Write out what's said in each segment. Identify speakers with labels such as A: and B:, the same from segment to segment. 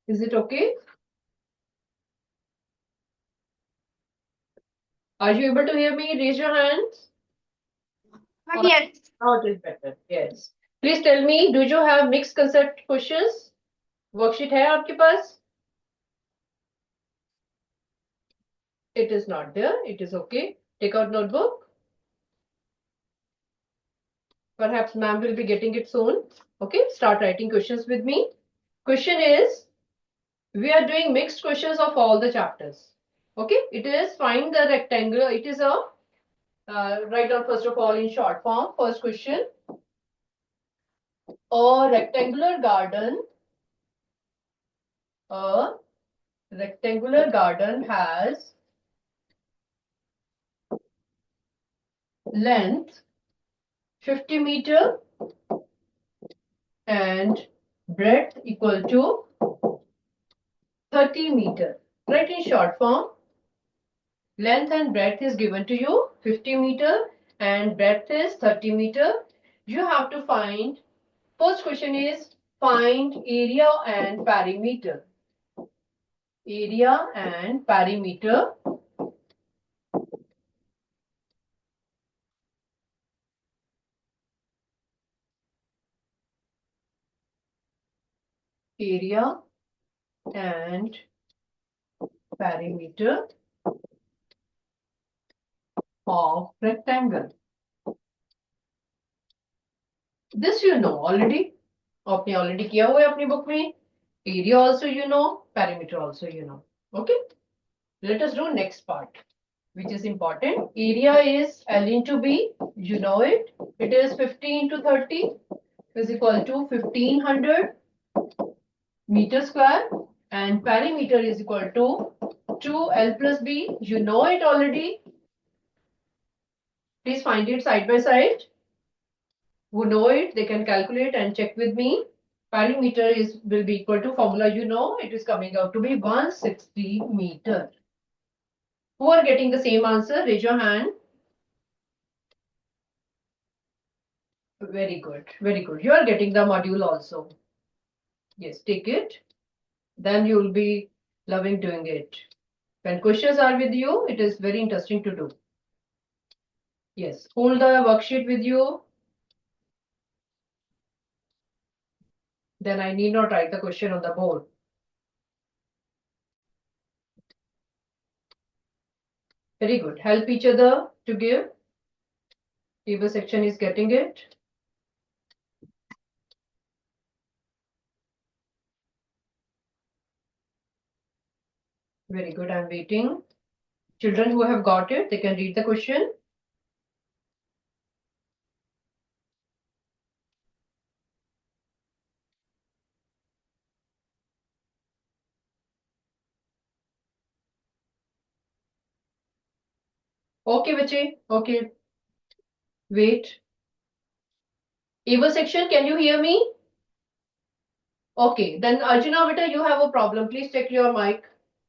A: Is it okay? Are you able to hear me? Raise your hands.
B: Yes.
A: Now it is better. Yes. Please tell me, do you have mixed concept questions? Worksheet है आपके पास? It is not there. It is okay. Take out notebook. Perhaps ma'am will be getting it soon. Okay, start writing questions with me. Question is, we are doing mixed questions of all the chapters. Okay, it is find the rectangle. It is a write down first of all in short form. First question: a rectangular garden. A rectangular garden has length 50 meter and breadth equal to 30 meter. Write in short form. Length and breadth is given to you 50 meter and breadth is 30 meter. You have to find, first question is find area and perimeter. Area and perimeter. Area and perimeter of rectangle. This you know already. आपने already किया हुआ है अपनी book में. Area also you know, perimeter also you know. Okay. Let us do next part, which is important. Area is L into B. You know it. It is 50 into 30 is equal to 1500 meter square. And perimeter is equal to 2L plus B. You know it already. Please find it side by side. Who know it, they can calculate and check with me. Perimeter is will be equal to formula you know. It is coming out to be 160 meter. Who are getting the same answer? Raise your hand. Very good. Very good. You are getting the module also. Yes, take it. Then you will be loving doing it. When questions are with you, it is very interesting to do. Yes, hold the worksheet with you. Then I need not write the question on the board. Very good. Help each other to give. Table section is getting it. Very good. I'm waiting. Children who have got it, they can read the question. Okay, bache. Okay. Wait. Able section, can you hear me? Okay. Then Arjuna, beta, you have a problem. Please check your mic.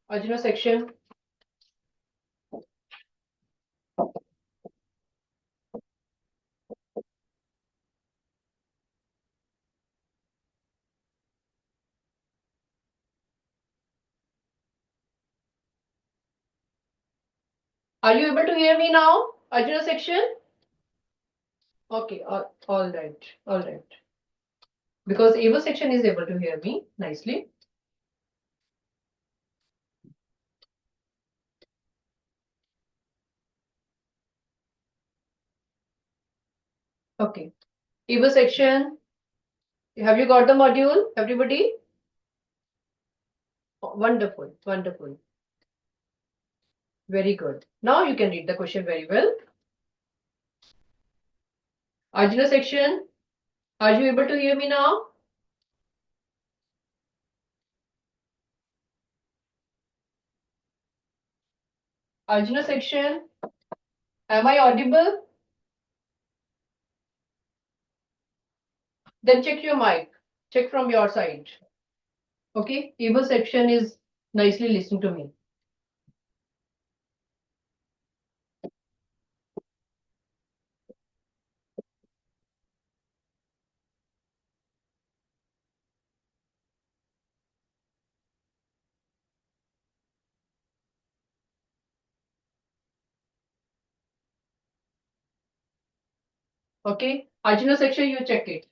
A: Arjuna section. Are you able to hear me now? Arjuna section? Okay, all right, all right. Because Ava section is able to hear me nicely. Okay. Ava section, have you got the module, everybody? Oh, wonderful, wonderful. Very good. Now you can read the question very well. Arjuna section, are you able to hear me now? Arjuna section, am I audible? Then check your mic. Check from your side. Okay, Ava section is nicely listening to me. Okay, Arjuna section, you check it.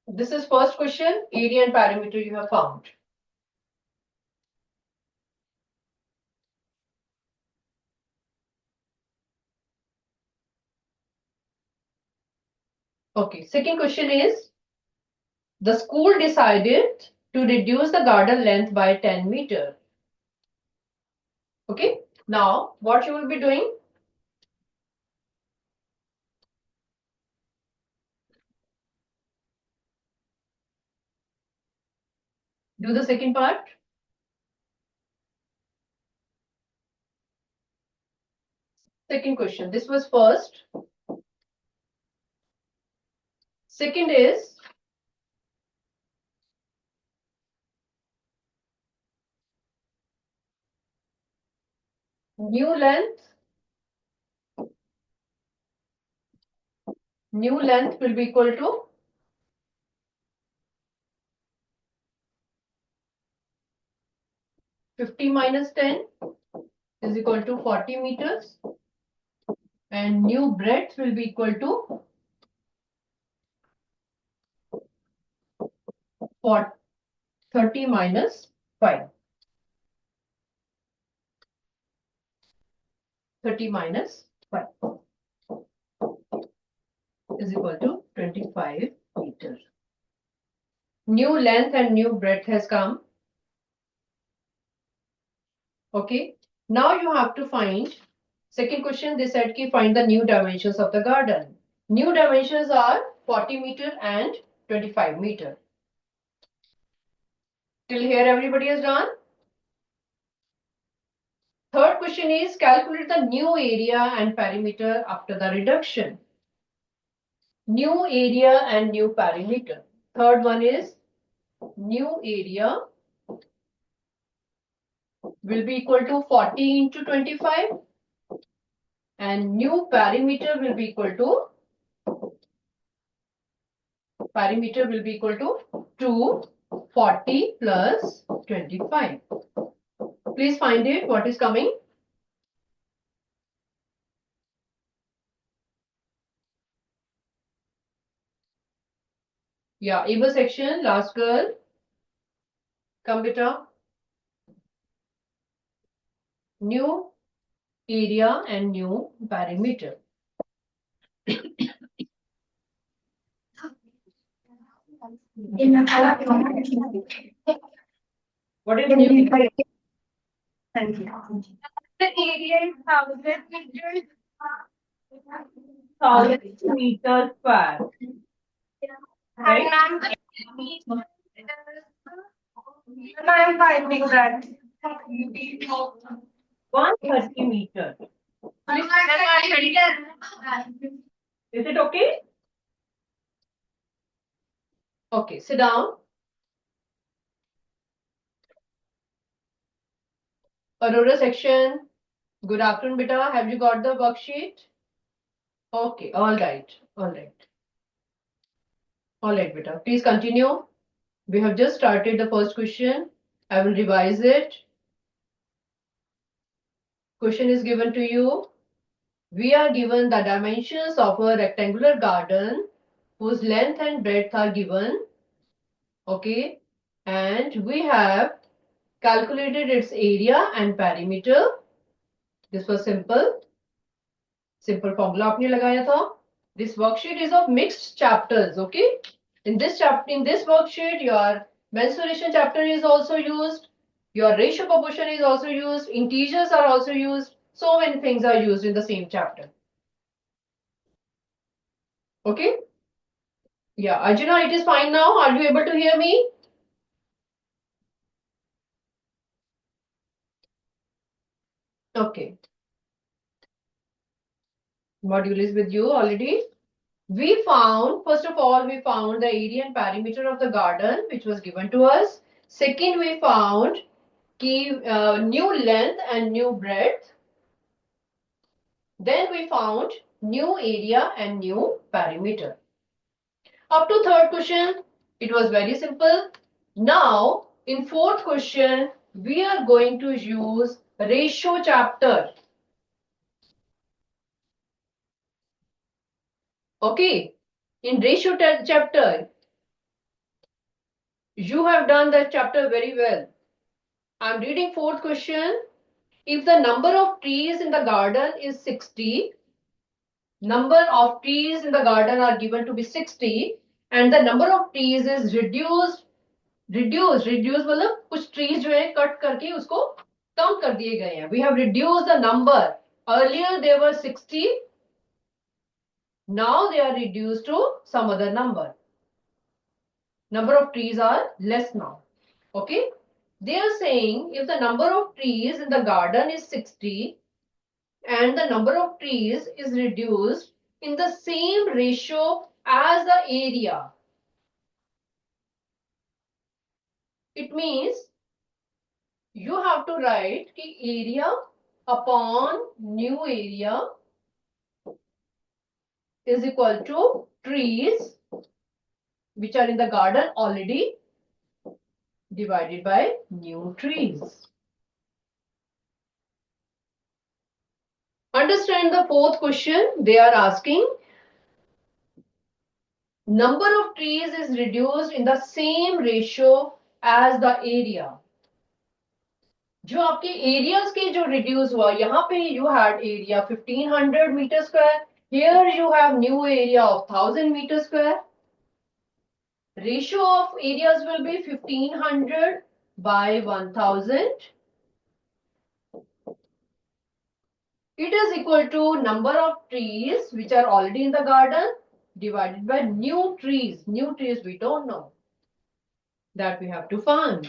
A: This is first question, area and perimeter you have found. Okay, second question is, the school decided to reduce the garden length by 10 meter. Okay, now what you will be doing? Do the second part. Second question, this was first. Second is, new length will be equal to 50 minus 10 is equal to 40 meters, and new breadth will be equal to 30 minus 5. 30 minus 5 is equal to 25 meters. New length and new breadth has come. Okay. Now you have to find, second question they said ki find the new dimensions of the garden. New dimensions are 40 meter and 25 meter. Till here everybody is done. Third question is, calculate the new area and perimeter after the reduction. New area and new perimeter. Third one is, new area will be equal to 40 into 25, and new perimeter will be equal to 240 plus 25. Please find it. What is coming? Yeah, able section, last girl. Come beta. New area and new perimeter. What is new?
B: Thank you. The area is 1,000 meters.
A: 1,000 meters square. Right?
B: And I'm finding that.
A: 130 meters. Is it okay? Okay, sit down. Aurora section. Good afternoon, beta. Have you got the worksheet? Okay, all right, all right. All right, beta. Please continue. We have just started the first question. I will revise it. Question is given to you. We are given the dimensions of a rectangular garden whose length and breadth are given. Okay. And we have calculated its area and perimeter. This was simple. Simple formula आपने लगाया था. This worksheet is of mixed chapters. Okay. In this worksheet, your mensuration chapter is also used. Your ratio proportion is also used. Integers are also used. So many things are used in the same chapter. Okay. Yeah, Arjuna, it is fine now. Are you able to hear me? Okay. Module is with you already. We found, first of all, we found the area and perimeter of the garden, which was given to us. Second, we found new length and new breadth. Then we found new area and new perimeter. Up to third question, it was very simple. Now, in fourth question, we are going to use ratio chapter. Okay, in ratio chapter, you have done that chapter very well. I'm reading fourth question. If the number of trees in the garden is 60, number of trees in the garden are given to be 60, and the number of trees is reduced मतलब कुछ trees जो है cut करके उसको कम कर दिए गए हैं. We have reduced the number. Earlier they were 60. Now they are reduced to some other number. Number of trees are less now. Okay. They are saying if the number of trees in the garden is 60 and the number of trees is reduced in the same ratio as the area. It means you have to write the area upon new area is equal to trees which are in the garden already divided by new trees. Understand the fourth question. They are asking number of trees is reduced in the same ratio as the area. जो आपके areas के जो reduce हुआ यहाँ पे you had area 1500 meter square. Here you have new area of 1000 meter square. Ratio of areas will be 1500 by 1000. It is equal to number of trees which are already in the garden divided by new trees. New trees we don't know. That we have to find.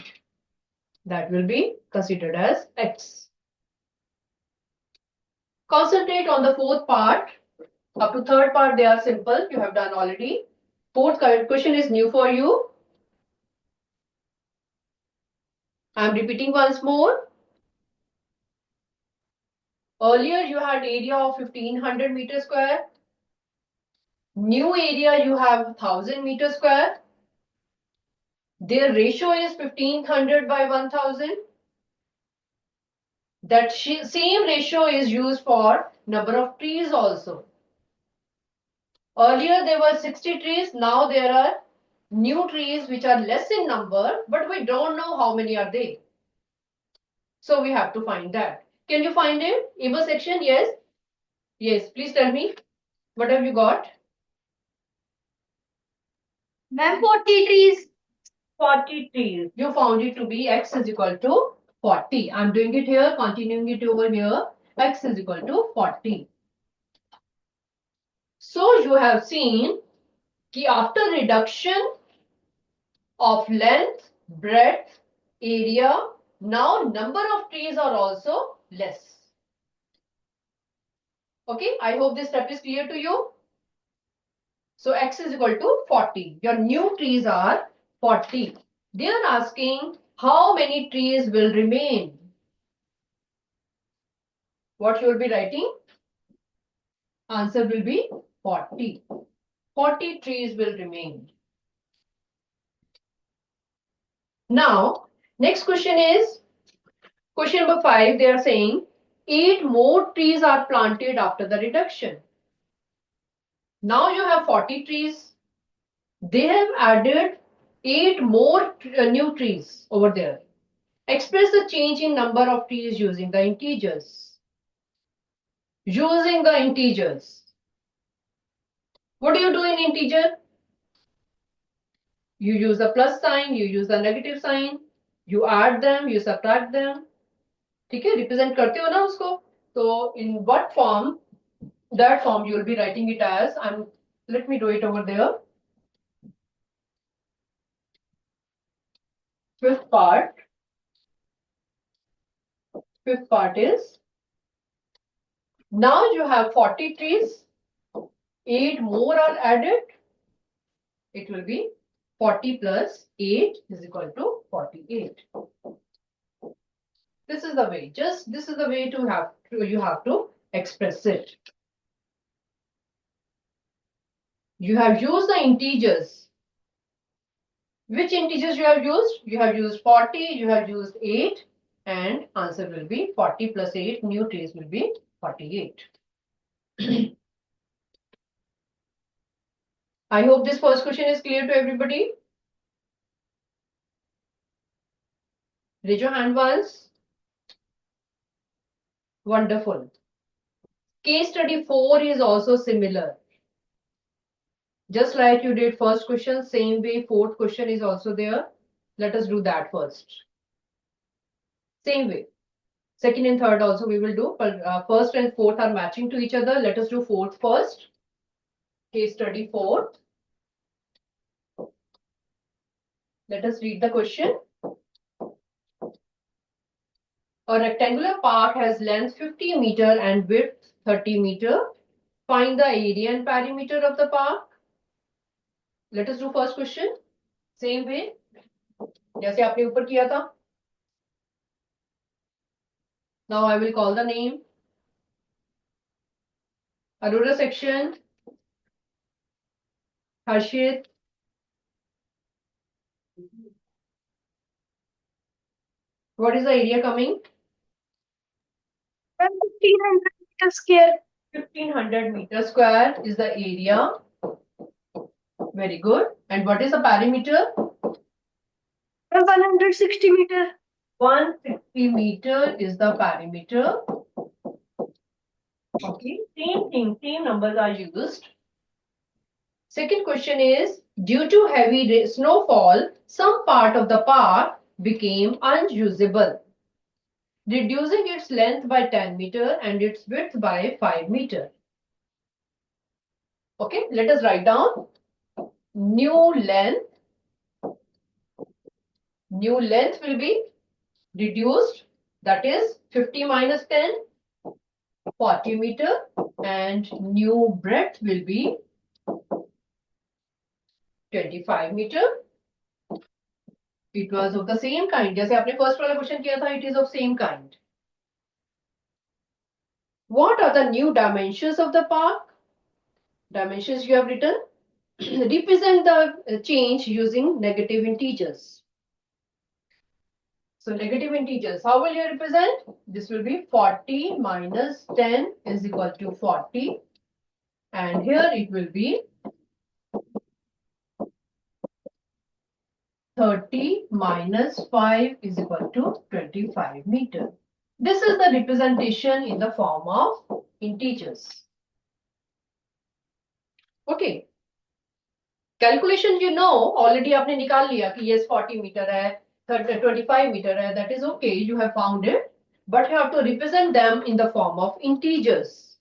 A: That will be considered as X. Concentrate on the fourth part. Up to third part they are simple. You have done already. Fourth question is new for you. I am repeating once more. Earlier you had area of 1500 meter square. New area you have 1000 meter square. Their ratio is 1500 by 1000. That same ratio is used for number of trees also. Earlier there were 60 trees. Now there are new trees which are less in number, but we don't know how many are they. So we have to find that. Can you find it? Able section? Yes. Yes. Please tell me. What have you got?
B: Ma'am, 40 trees.
A: 40 trees. You found it to be X is equal to 40. I'm doing it here, continuing it over here. X is equal to 40. So you have seen that after reduction of length, breadth, area, now number of trees are also less. Okay, I hope this step is clear to you. So X is equal to 40. Your new trees are 40. They are asking how many trees will remain. What you will be writing? Answer will be 40. 40 trees will remain. Now, next question is, question number 5, they are saying 8 more trees are planted after the reduction. Now you have 40 trees. They have added 8 more new trees over there. Express the change in number of trees using the integers. Using the integers. What do you do in integer? You use the plus sign, you use the negative sign, you add them, you subtract them. ठीक है, represent करते हो ना उसको. So in what form? That form you will be writing it as. Let me do it over there. Fifth part is, now you have 40 trees, 8 more are added. It will be 40 plus 8 is equal to 48. This is the way. This is the way you have to express it. You have used the integers. Which integers you have used? You have used 40, you have used 8, and answer will be 40 plus 8. New trees will be 48. I hope this first question is clear to everybody. Raise your hand once. Wonderful. Case study 4 is also similar. Just like you did first question, same way fourth question is also there. Let us do that first. Same way. Second and third also we will do, but first and fourth are matching to each other. Let us do fourth first. Case study 4. Let us read the question. A rectangular park has length 50 meter and width 30 meter. Find the area and perimeter of the park. Let us do first question. Same way. जैसे आपने ऊपर किया था. Now I will call the name. Aurora section. Harshit. What is the area coming?
B: 1500 meters square.
A: 1500 meter square is the area. Very good. And what is the perimeter?
B: 160 meter.
A: 160 meter is the perimeter. Okay, same thing, same numbers are used. Second question is, due to heavy snowfall, some part of the park became unusable, reducing its length by 10 meter and its width by 5 meter. Okay, let us write down new length. New length will be reduced, that is 50 minus 10, 40 meter, and new breadth will be 25 meter. It was of the same kind. जैसे आपने first वाला question किया था, it is of same kind. What are the new dimensions of the park? Dimensions you have written. Represent the change using negative integers. So negative integers, how will you represent? This will be 40 minus 10 is equal to 40. And here it will be 30 minus 5 is equal to 25 meter. This is the representation in the form of integers. Okay. Calculation you know, already आपने निकाल लिया कि yes 40 meter है, 25 meter है, that is okay, you have found it. But you have to represent them in the form of integers.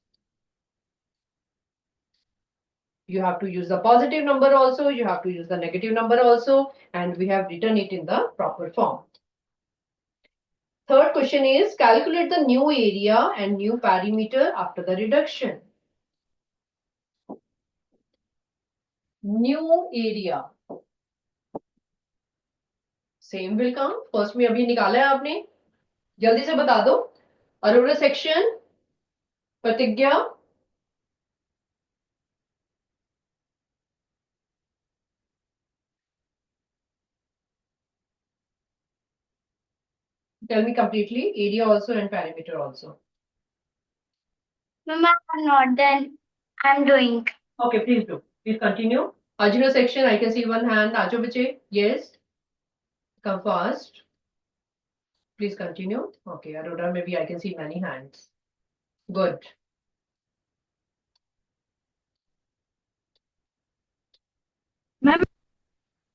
A: You have to use the positive number also, you have to use the negative number also, and we have written it in the proper form. Third question is, calculate the new area and new perimeter after the reduction. New area. Same will come. First में अभी निकाला है आपने. जल्दी से बता दो. Arora section. प्रतिज्ञा. Tell me completely. Area also and perimeter also.
B: Ma'am, I'm not done. I'm doing.
A: Okay, please do. Please continue. Ajuna section, I can see one hand. Ajo bache. Yes. Come fast. Please continue. Okay, Aurora, maybe I can see many hands. Good.
B: Ma'am,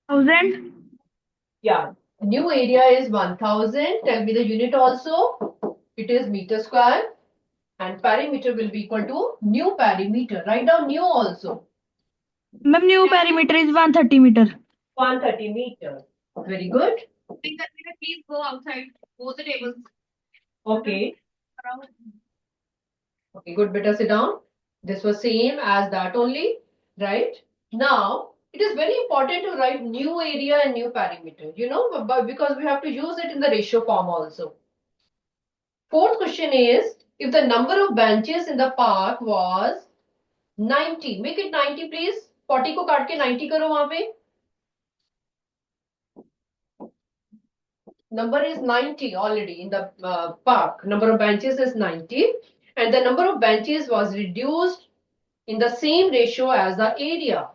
B: 1000.
A: Yeah. New area is 1000. Tell me the unit also. It is meter square. And perimeter will be equal to new perimeter. Write down new also.
B: Ma'am, new perimeter is 130 meter.
A: 130 meter. Very good.
B: Please go outside. Both the tables.
A: Okay. Okay, good. Better sit down. This was same as that only, right? Now, it is very important to write new area and new perimeter, you know, but because we have to use it in the ratio form also. Fourth question is, if the number of benches in the park was 90, make it 90 please. 40 को काट के 90 करो वहां पे. Number is 90 already in the park. Number of benches is 90 and the number of benches was reduced in the same ratio as the area.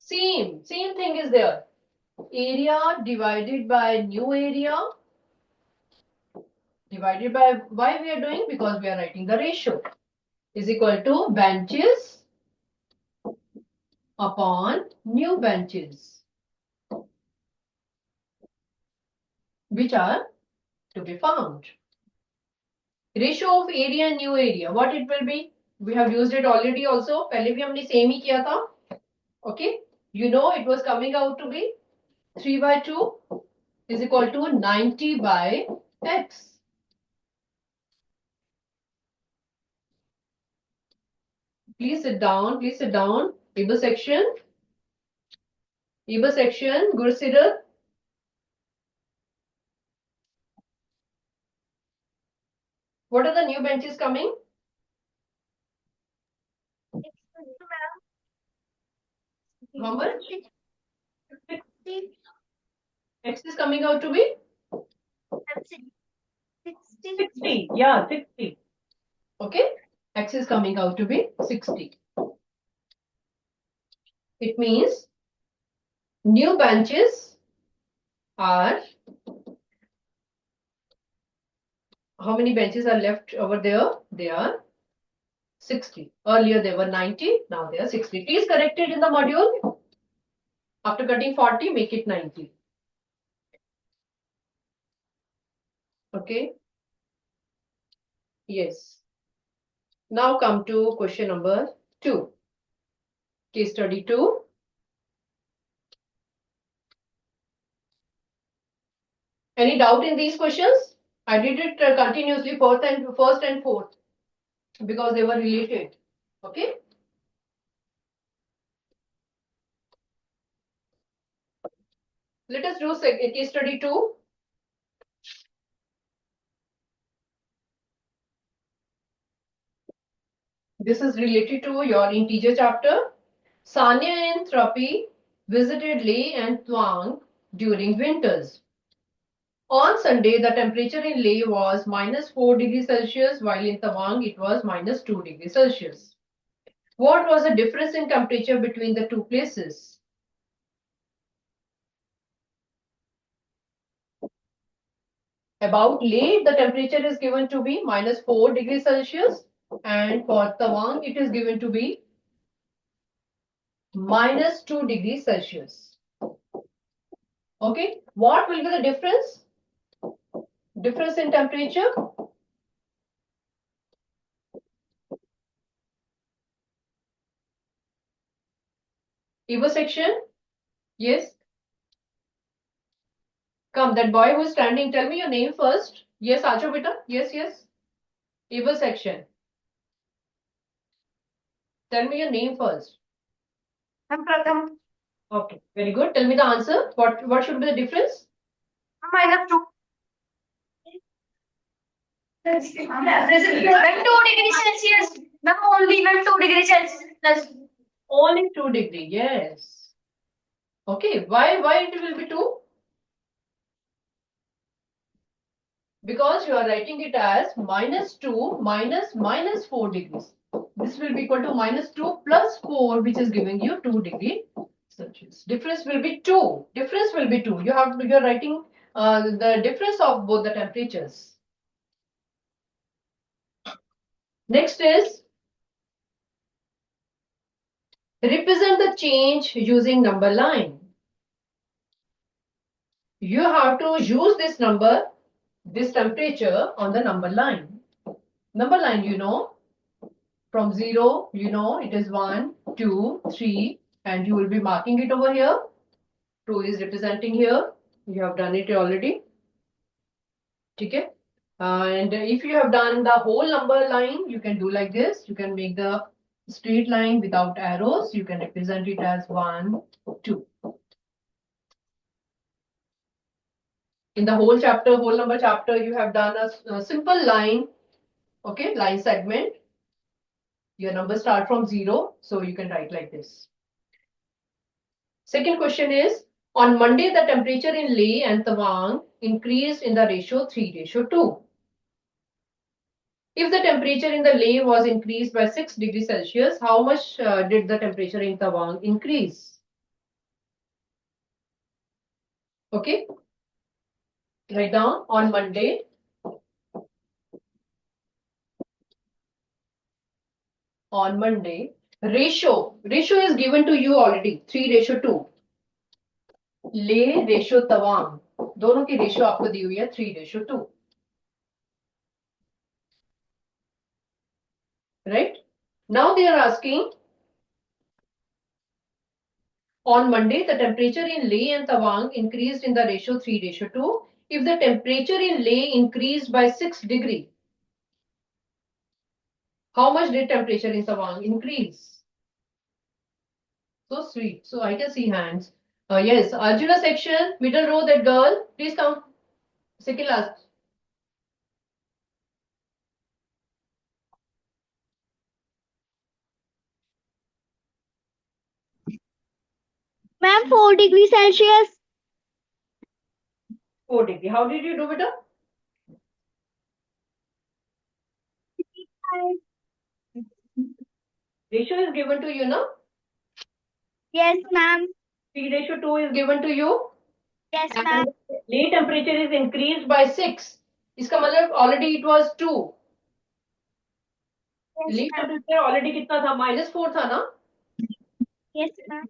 A: Same thing is there. Area divided by new area divided by, why we are doing? Because we are writing the ratio, is equal to benches upon new benches, which are to be found. Ratio of area and new area, what it will be? We have used it already also. पहले भी हमने same ही किया था. Okay, you know it was coming out to be 3 by 2 is equal to 90 by x. Please sit down. Please sit down. Able section. Able section. Gursirat. What are the new benches coming? How much? 60. X is coming out to be 60. Yeah, 60. Okay. X is coming out to be 60. It means new benches are, how many benches are left over there? They are 60. Earlier they were 90. Now they are 60. Please correct it in the module. After cutting 40, make it 90. Okay. Yes. Now come to question number 2. Case study 2. Any doubt in these questions? I did it continuously first and fourth because they were related. Okay. Let us do case study 2. This is related to your integer chapter. Sanya and Thrapi visited Leh and Twang during winters. On Sunday, the temperature in Leh was -4 degrees Celsius, while in Tawang it was -2 degrees Celsius. What was the difference in temperature between the two places? About Leh, the temperature is given to be -4 degrees Celsius, and for Tawang, it is given to be -2 degrees Celsius. Okay, what will be the difference? Difference in temperature? Evo section? Yes. Come, that boy who is standing, tell me your name first. Yes, Acho beta. Yes, yes. Evo section. Tell me your name first.
B: I'm Pratham.
A: Okay, very good. Tell me the answer. What should be the difference?
B: -2. When 2 degrees Celsius, not only when 2 degrees Celsius plus.
A: Only 2 degree. Yes. Okay. Why it will be 2? Because you are writing it as -2 minus 4 degrees. This will be equal to -2 plus 4, which is giving you 2 degree Celsius. Difference will be 2. Difference will be 2. You are writing the difference of both the temperatures. Next is represent the change using number line. You have to use this number, this temperature on the number line. Number line, you know, from 0, you know, it is 1, 2, 3, and you will be marking it over here. 2 is representing here. You have done it already. Okay. And if you have done the whole number line, you can do like this. You can make the straight line without arrows. You can represent it as 1, 2. In the whole chapter, whole number chapter, you have done a simple line. Okay, line segment. Your numbers start from 0, so you can write like this. Second question is, on Monday, the temperature in Leh and Tawang increased in the ratio 3:2. If the temperature in the Leh was increased by 6 degrees Celsius, how much did the temperature in Tawang increase? Okay. Write down on Monday. On Monday, ratio is given to you already 3:2. ले ratio Tawang दोनों की ratio आपको दी हुई है 3:2. Right? Now they are asking on Monday the temperature in Leh and Tawang increased in the ratio 3:2. If the temperature in Leh increased by 6 degree, how much did temperature in Tawang increase? So sweet. So I can see hands. Yes, Arjuna section, middle row, that girl, please come. Second last.
B: Ma'am, 4 degrees Celsius.
A: 4 degree. How did you do, beta? Ratio is given to you, no?
B: Yes, ma'am.
A: 3:2 is given to you.
B: Yes, ma'am.
A: And Leh temperature is increased by 6. इसका मतलब already it was 2.
B: Yes,
A: Leh
B: ma'am.
A: temperature already कितना था? -4 था ना?
B: Yes, ma'am.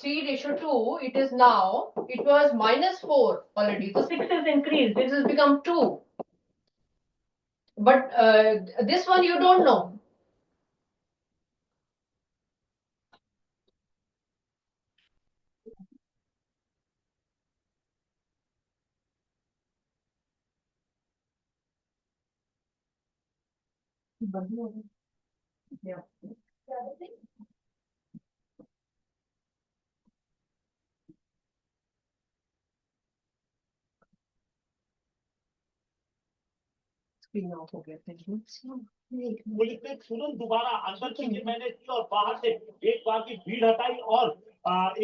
A: 3:2, it is now, it was -4 already. So 6 is increased. This has become 2. But this one you don't know. Yeah. Screen off हो गया था.
C: Police ने तुरंत दोबारा अंदर चीजें मैंने की और बाहर से एक बार की भीड़ हटाई और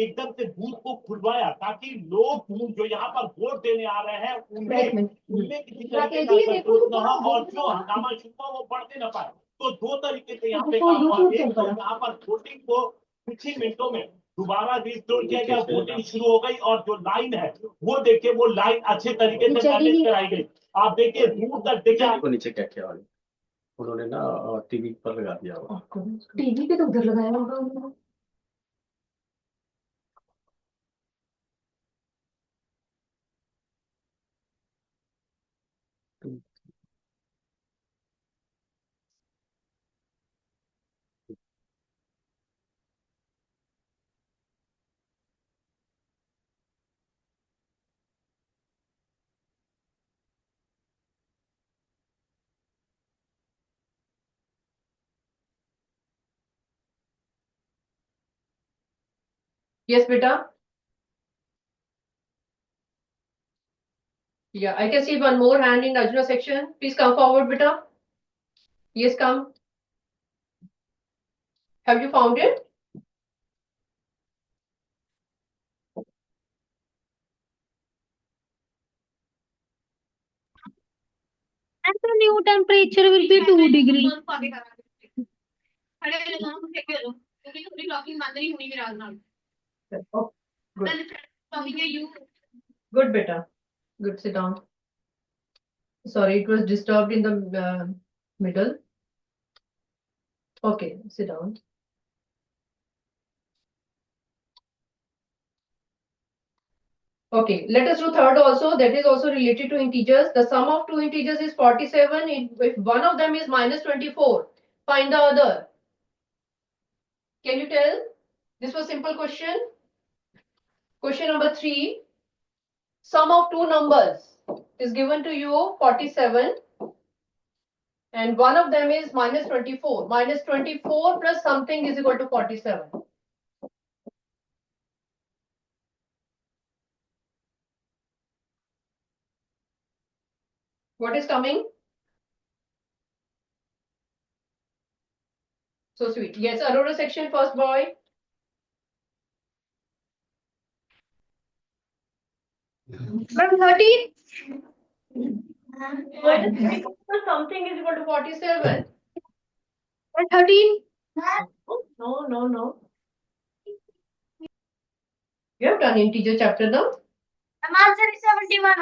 C: एकदम से बूथ को खुलवाया ताकि लोग जो यहाँ पर वोट देने आ रहे हैं उनमें किसी तरीके का संतोष न हो और जो हंगामा शुरू हो वो बढ़ते न पाए. तो 2 तरीके से यहाँ पे काम हुआ. एक तो यहाँ पर वोटिंग को कुछ ही मिनटों में दोबारा रिस्टोर किया गया, वोटिंग शुरू हो गई और जो लाइन है वो देखिए वो लाइन अच्छे तरीके से मैनेज कराई गई. आप देखिए दूर तक देखिए
D: नीचे क्या किया उन्होंने ना टीवी पर लगा दिया हुआ.
A: टीवी पे तो उधर लगाया होगा उन्होंने. Yes, beta. Yeah, I can see one more hand in Arjuna section. Please come forward, beta. Yes, come. Have you found it?
B: And the new temperature will be 2 degrees.
A: Oh, good. Good, beta. Good, sit down. Sorry, it was disturbed in the middle. Okay, sit down. Okay, let us do third also. That is also related to integers. The sum of two integers is 47. If one of them is -24, find the other. Can you tell? This was simple question. Question number 3. Sum of two numbers is given to you 47 and one of them is -24. -24 plus something is equal to 47. What is coming? So sweet. Yes, Aurora section, first boy.
B: From 13.
A: Something is equal to 47.
B: 13.
A: No. You have done integer chapter now?
B: Answer is 71.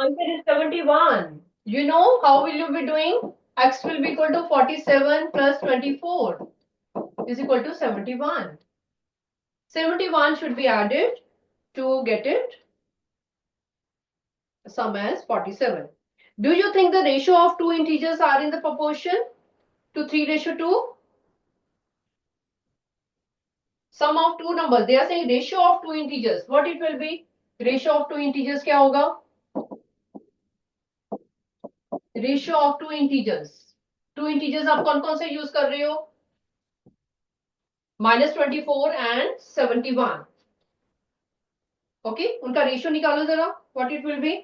A: Answer is 71. You know how will you be doing? X will be equal to 47 plus 24 is equal to 71. 71 should be added to get it sum as 47. Do you think the ratio of two integers are in the proportion to 3:2? Sum of two numbers. They are saying ratio of two integers. What it will be? Ratio of two integers क्या होगा? Ratio of two integers. Two integers आप कौन कौन से use कर रहे हो? -24 and 71. Okay, उनका रेशियो निकालो जरा. What it will be?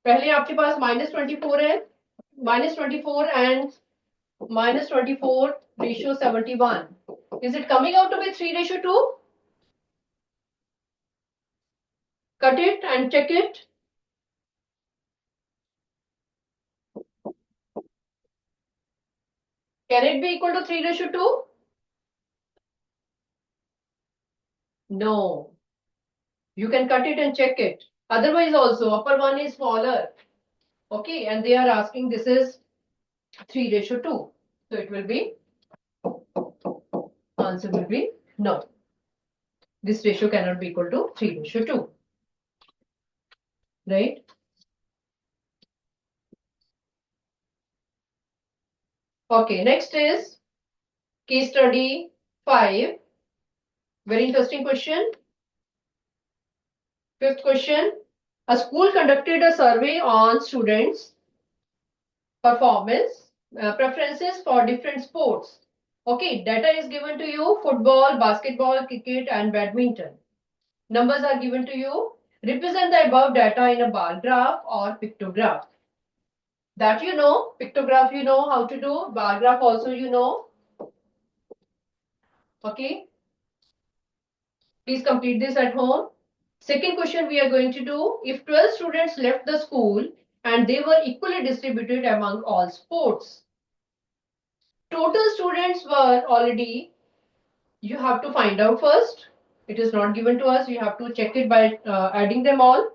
A: पहले आपके पास -24 है. -24 and -24 ratio 71. Is it coming out to be 3:2? Cut it and check it. Can it be equal to 3:2? No. You can cut it and check it. Otherwise also upper one is smaller. Okay, and they are asking this is 3:2. So it will be, answer will be no. This ratio cannot be equal to 3:2. Right? Okay, next is case study 5. Very interesting question. Fifth question. A school conducted a survey on students' performance preferences for different sports. Okay, data is given to you: football, basketball, cricket, and badminton. Numbers are given to you. Represent the above data in a bar graph or pictograph. That you know, pictograph you know how to do, bar graph also you know. Okay. Please complete this at home. Second question we are going to do, if 12 students left the school and they were equally distributed among all sports. Total students were already, you have to find out first. It is not given to us. You have to check it by adding them all.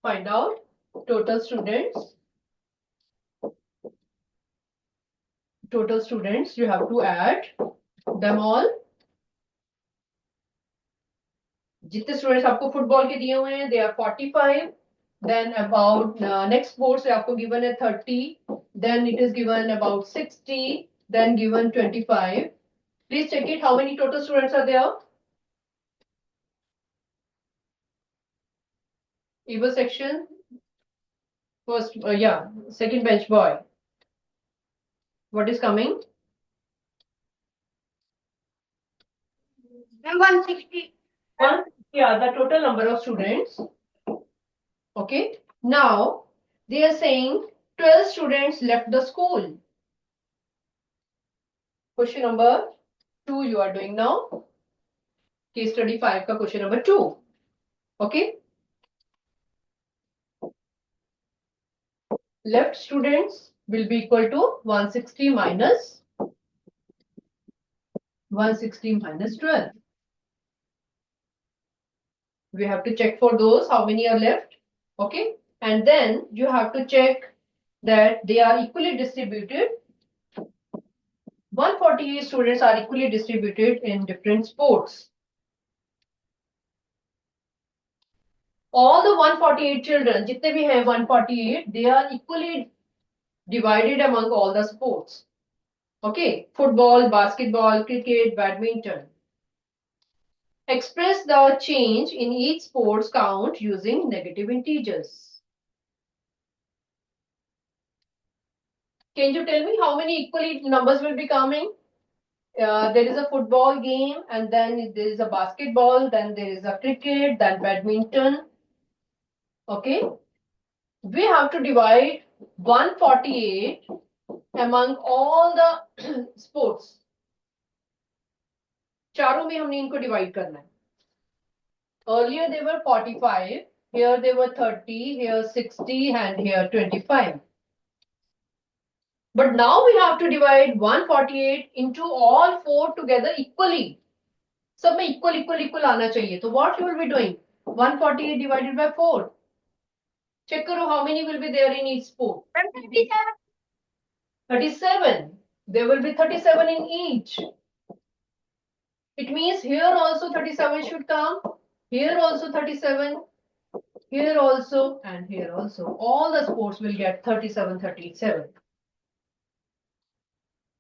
A: Find out total students. Total students, you have to add them all. जितने students आपको football के दिए हुए हैं, they are 45. Then about next sports आपको given है 30. Then it is given about 60. Then given 25. Please check it. How many total students are there? Eva section. First, yeah, second bench boy. What is coming?
B: 160.
A: One. Yeah, the total number of students. Okay. Now they are saying 12 students left the school. Question number 2 you are doing now. Case study 5 का question number 2. Okay. Left students will be equal to 160 minus 12. We have to check for those how many are left. Okay. And then you have to check that they are equally distributed. 148 students are equally distributed in different sports. All the 148 children, जितने भी हैं 148, they are equally divided among all the sports. Okay, football, basketball, cricket, badminton. Express the change in each sports count using negative integers. Can you tell me how many equally numbers will be coming? There is a football game, and then there is a basketball, then there is a cricket, then badminton. Okay, we have to divide 148 among all the sports. चारों में हमने इनको divide करना है. Earlier they were 45, here they were 30, here 60, and here 25. But now we have to divide 148 into all 4 together equally. सब में equal आना चाहिए. So what you will be doing? 148 divided by 4. Check करो how many will be there in each sport. 37. There will be 37 in each. It means here also 37 should come. Here also 37. Here also and here also. All the sports will get 37, 37.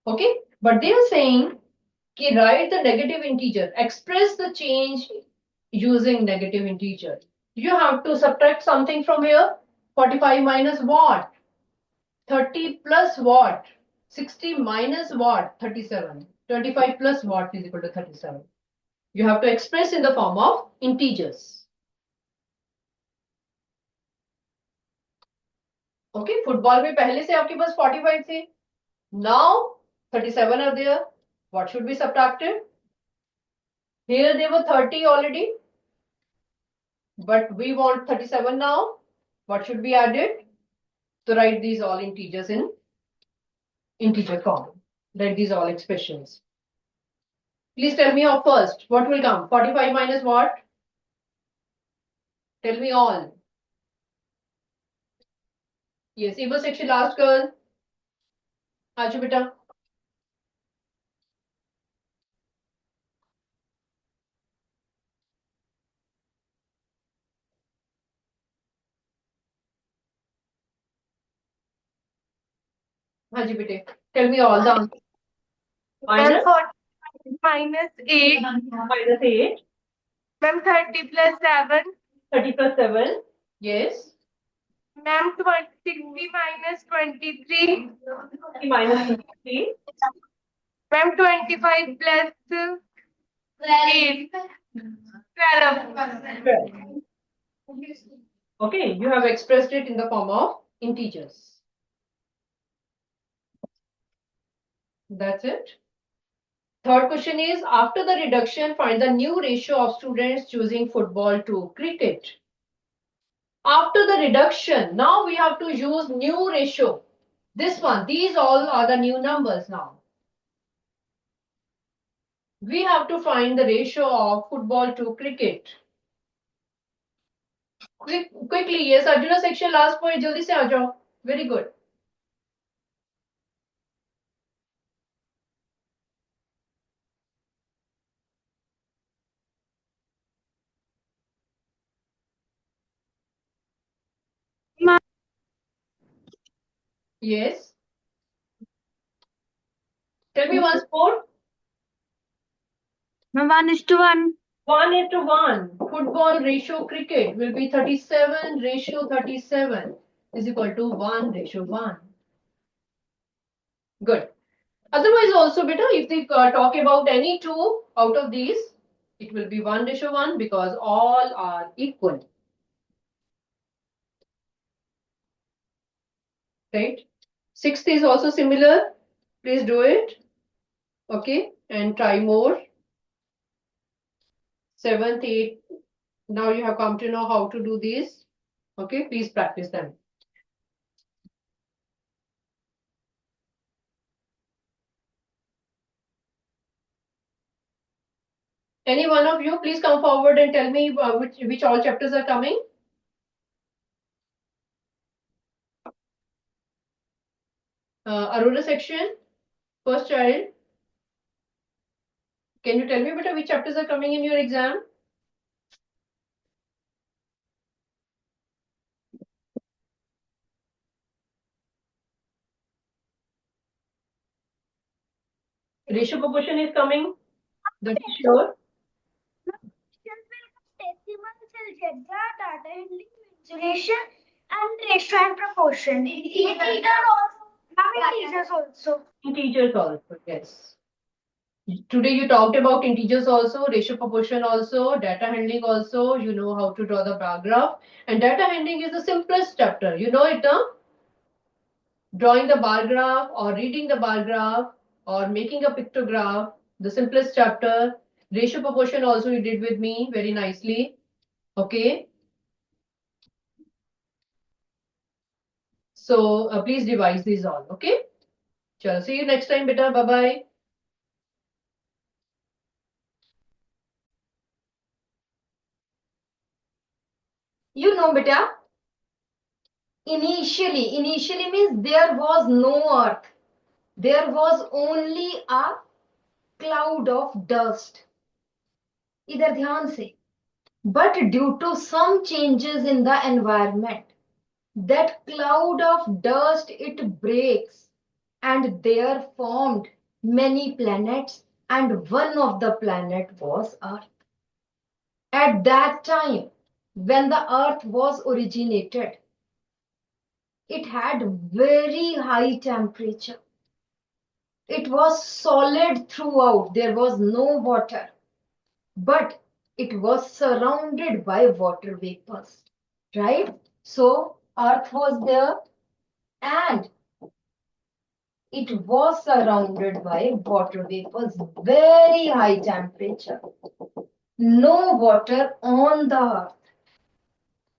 A: Okay, but they are saying कि write the negative integer, express the change using negative integer. You have to subtract something from here. 45 minus what? 30 plus what? 60 minus what? 37. 25 plus what is equal to 37. You have to express in the form of integers. Okay, football में पहले से आपके पास 45 थे. Now 37 are there. What should be subtracted? Here they were 30 already. But we want 37 now. What should be added? So write these all integers in integer form. Write these all expressions. Please tell me of first. What will come? 45 minus what? Tell me all. Yes, Eva section last girl. Aaju beta. हाँ जी बेटे. Tell me all the answers. Minus?
B: minus 8.
A: Minus 8.
B: Ma'am, 30 plus 7.
A: 30 plus 7. Yes.
B: Ma'am, 60 minus 23.
A: 60 minus 23.
B: Ma'am, 25 plus 8. 12.
A: 12. Okay, you have expressed it in the form of integers. That's it. Third question is, after the reduction, find the new ratio of students choosing football to cricket. After the reduction, now we have to use new ratio. This one, these all are the new numbers now. We have to find the ratio of football to cricket. Quickly, yes, Arjuna section last point, jaldi se aa jao. Very good. Yes. Tell me one sport.
B: 1:1.
A: 1:1. Football ratio cricket will be 37 ratio 37 is equal to 1:1. Good. Otherwise also better if they talk about any two out of these, it will be 1:1 because all are equal. Right? Sixth is also similar. Please do it. Okay. And try more. Seventh, eighth. Now you have come to know how to do these. Okay. Please practice them. Any one of you, please come forward and tell me which all chapters are coming. Aurora section, first child. Can you tell me better which chapters are coming in your exam? Ratio proportion is coming. That is sure.
B: Data handling, mensuration, and ratio and proportion. Integers also.
A: Integers also, yes. Today you talked about integers also, ratio proportion also, data handling also. You know how to draw the bar graph. And data handling is the simplest chapter. You know it, huh? Drawing the bar graph or reading the bar graph or making a pictograph, the simplest chapter. Ratio proportion also you did with me very nicely. Okay. So please revise these all. Okay. चलो, see you next time बेटा, bye bye.
B: You know, beta, initially means there was no earth. There was only a cloud of dust. इधर ध्यान से. But due to some changes in the environment, that cloud of dust, it breaks, and there formed many planets, and one of the planet was Earth. At that time, when the Earth was originated, it had very high temperature. It was solid throughout. There was no water, but it was surrounded by water vapors, right? So Earth was there, and it was surrounded by water vapors, very high temperature. No water on the Earth,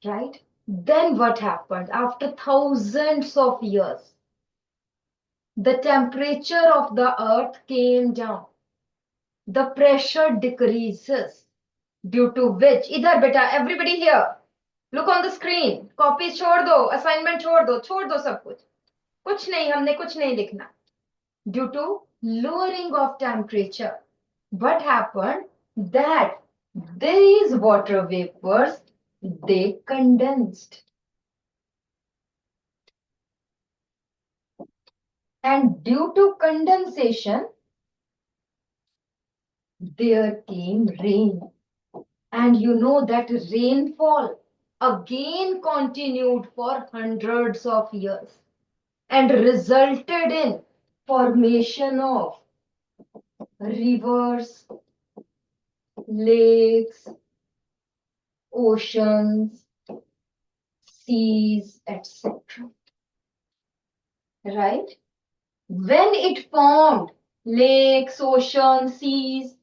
B: right? Then what happened? After thousands of years, the temperature of the Earth came down. The pressure decreases, due to which, इधर बेटा, everybody here, look on the screen, copies छोड़ दो, assignment छोड़ दो सब कुछ नहीं, हमने कुछ नहीं लिखना. Due to lowering of temperature, what happened? That these water vapors, they condensed. And due to condensation, there came rain. And you know that rainfall again continued for hundreds of years and resulted in formation of rivers, lakes, oceans, seas, etc. Right? When it formed lakes, oceans, seas,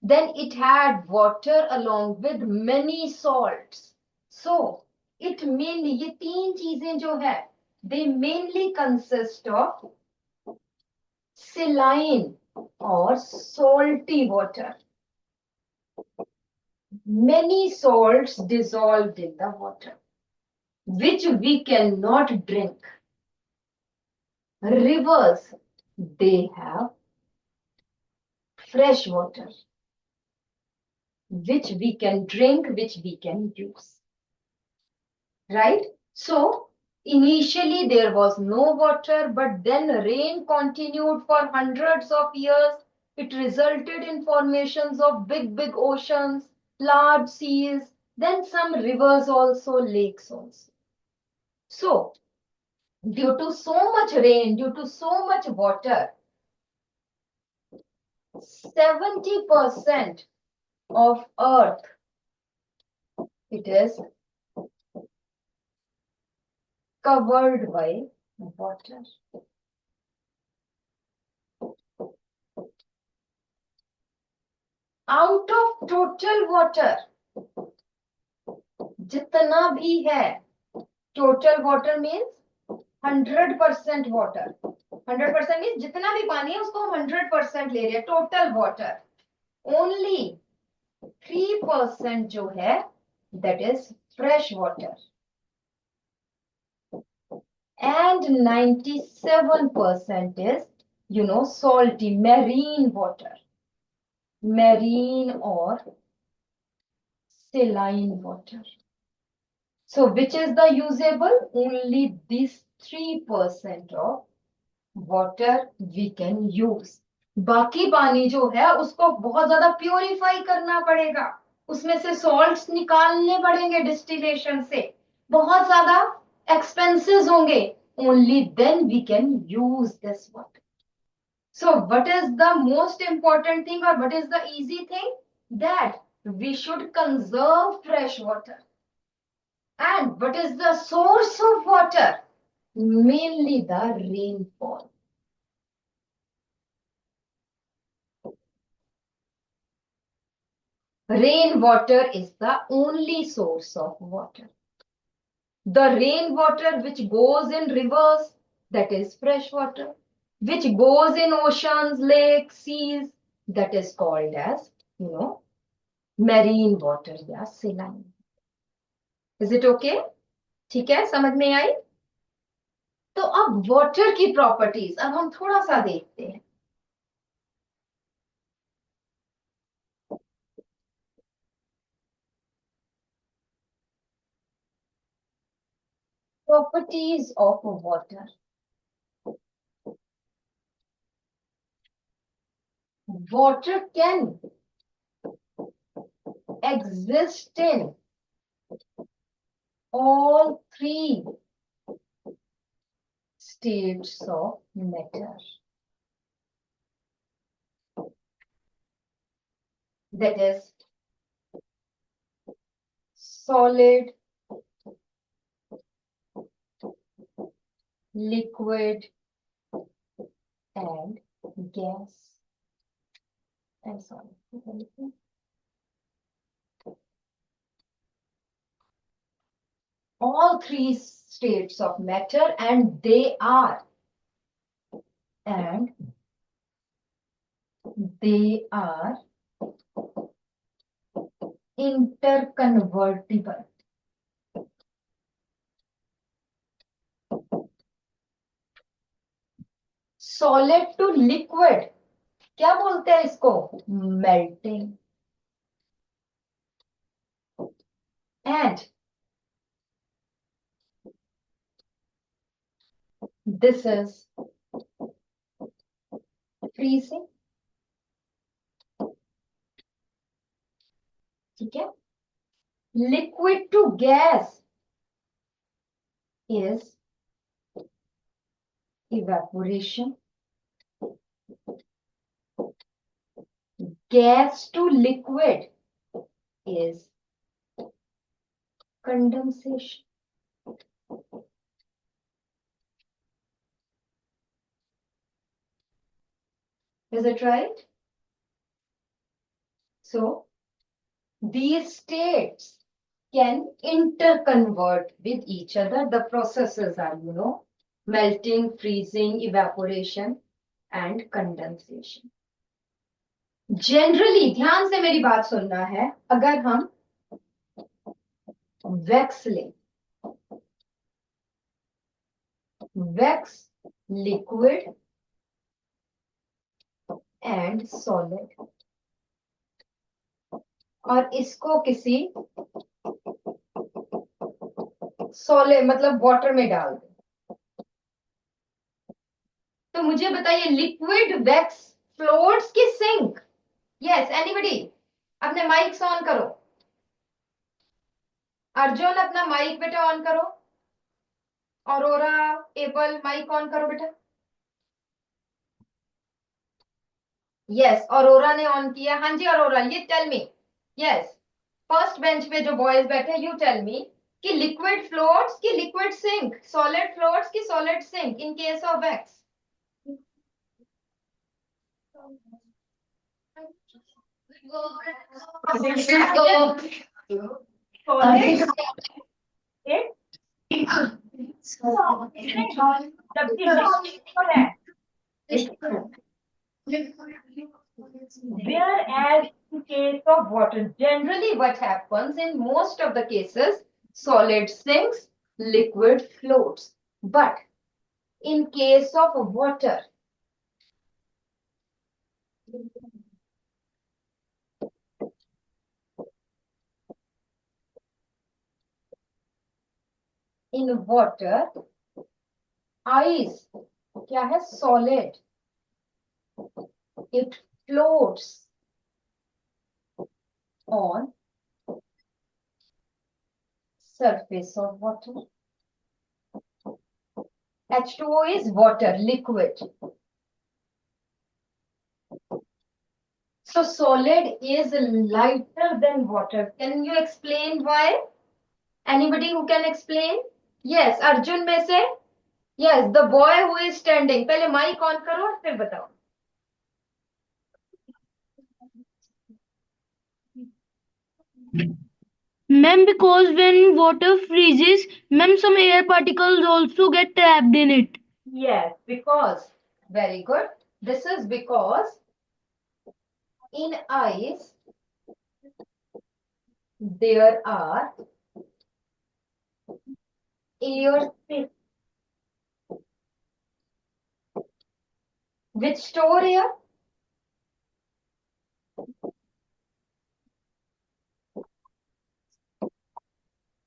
B: then it had water along with many salts. So it mainly, ये तीन चीजें जो है, they mainly consist of saline or salty water. Many salts dissolved in the water, which we cannot drink. Rivers, they have fresh water, which we can drink, which we can use. Right? So, initially there was no water, but then rain continued for hundreds of years. It resulted in formations of big oceans, large seas, then some rivers also, lakes also. So, due to so much rain, due to so much water, 70% of Earth, it is covered by water. Out of total water, जितना भी है, total water means 100% water. 100% means जितना भी पानी है उसको हम 100% ले रहे हैं, total water. Only 3% जो है, that is fresh water. And 97% is, salty, marine water. Marine or saline water. So which is the usable? Only these 3% of water we can use. बाकी पानी जो है उसको बहुत ज्यादा प्योरीफाई करना पड़ेगा, उसमें से सॉल्ट्स निकालने पड़ेंगे डिस्टिलेशन से, बहुत ज्यादा एक्सपेंसेस होंगे. Only then we can use this water. So what is the most important thing, or what is the easy thing? That we should conserve fresh water. And what is the source of water? Mainly the rainfall. Rainwater is the only source of water. The rainwater which goes in rivers, that is fresh water. which goes in oceans, lakes, seas, that is called as, marine water या saline. Is it okay? ठीक है, समझ में आई? तो अब water की properties अब हम थोड़ा सा देखते हैं. Properties of water. Water can exist in all three states of matter. That is solid, liquid, and gas. And solid. All three states of matter, and they are interconvertible. Solid to liquid, क्या बोलते हैं इसको? Melting. And this is freezing. ठीक है? Liquid to gas is evaporation. Gas to liquid is condensation. Is it right? So, these states can interconvert with each other. The processes are, melting, freezing, evaporation, and condensation. Generally, ध्यान से मेरी बात सुनना है, अगर हम वैक्स लें, wax liquid and solid, और इसको किसी सॉलिड मतलब वाटर में डाल दें, तो मुझे बताइए लिक्विड वैक्स फ्लोट्स की सिंक? Yes, anybody? अपने माइक्स ऑन करो. अर्जुन अपना माइक बेटा ऑन करो. औरोरा, एबल, माइक ऑन करो बेटा. यस, औरोरा ने ऑन किया. हाँ जी औरोरा, ये tell me. Yes, first bench पे जो बॉयज बैठे, यू टेल मी कि लिक्विड फ्लोट्स की लिक्विड सिंक, सॉलिड फ्लोट्स की solid sink in case of wax. Whereas in case of water, generally what happens in most of the cases, solid sinks, liquid floats. But in case of water, ice क्या है? Solid. It floats on surface of water. H2O is water, liquid. So solid is lighter than water. Can you explain why? Anybody who can explain? Yes, Arjun में से? Yes, the boy who is standing. पहले mic on करो और फिर बताओ.
E: Ma'am, because when water freezes, ma'am, some air particles also get trapped in it.
B: Yes, because Very good. This is because in ice there are air spaces which store air.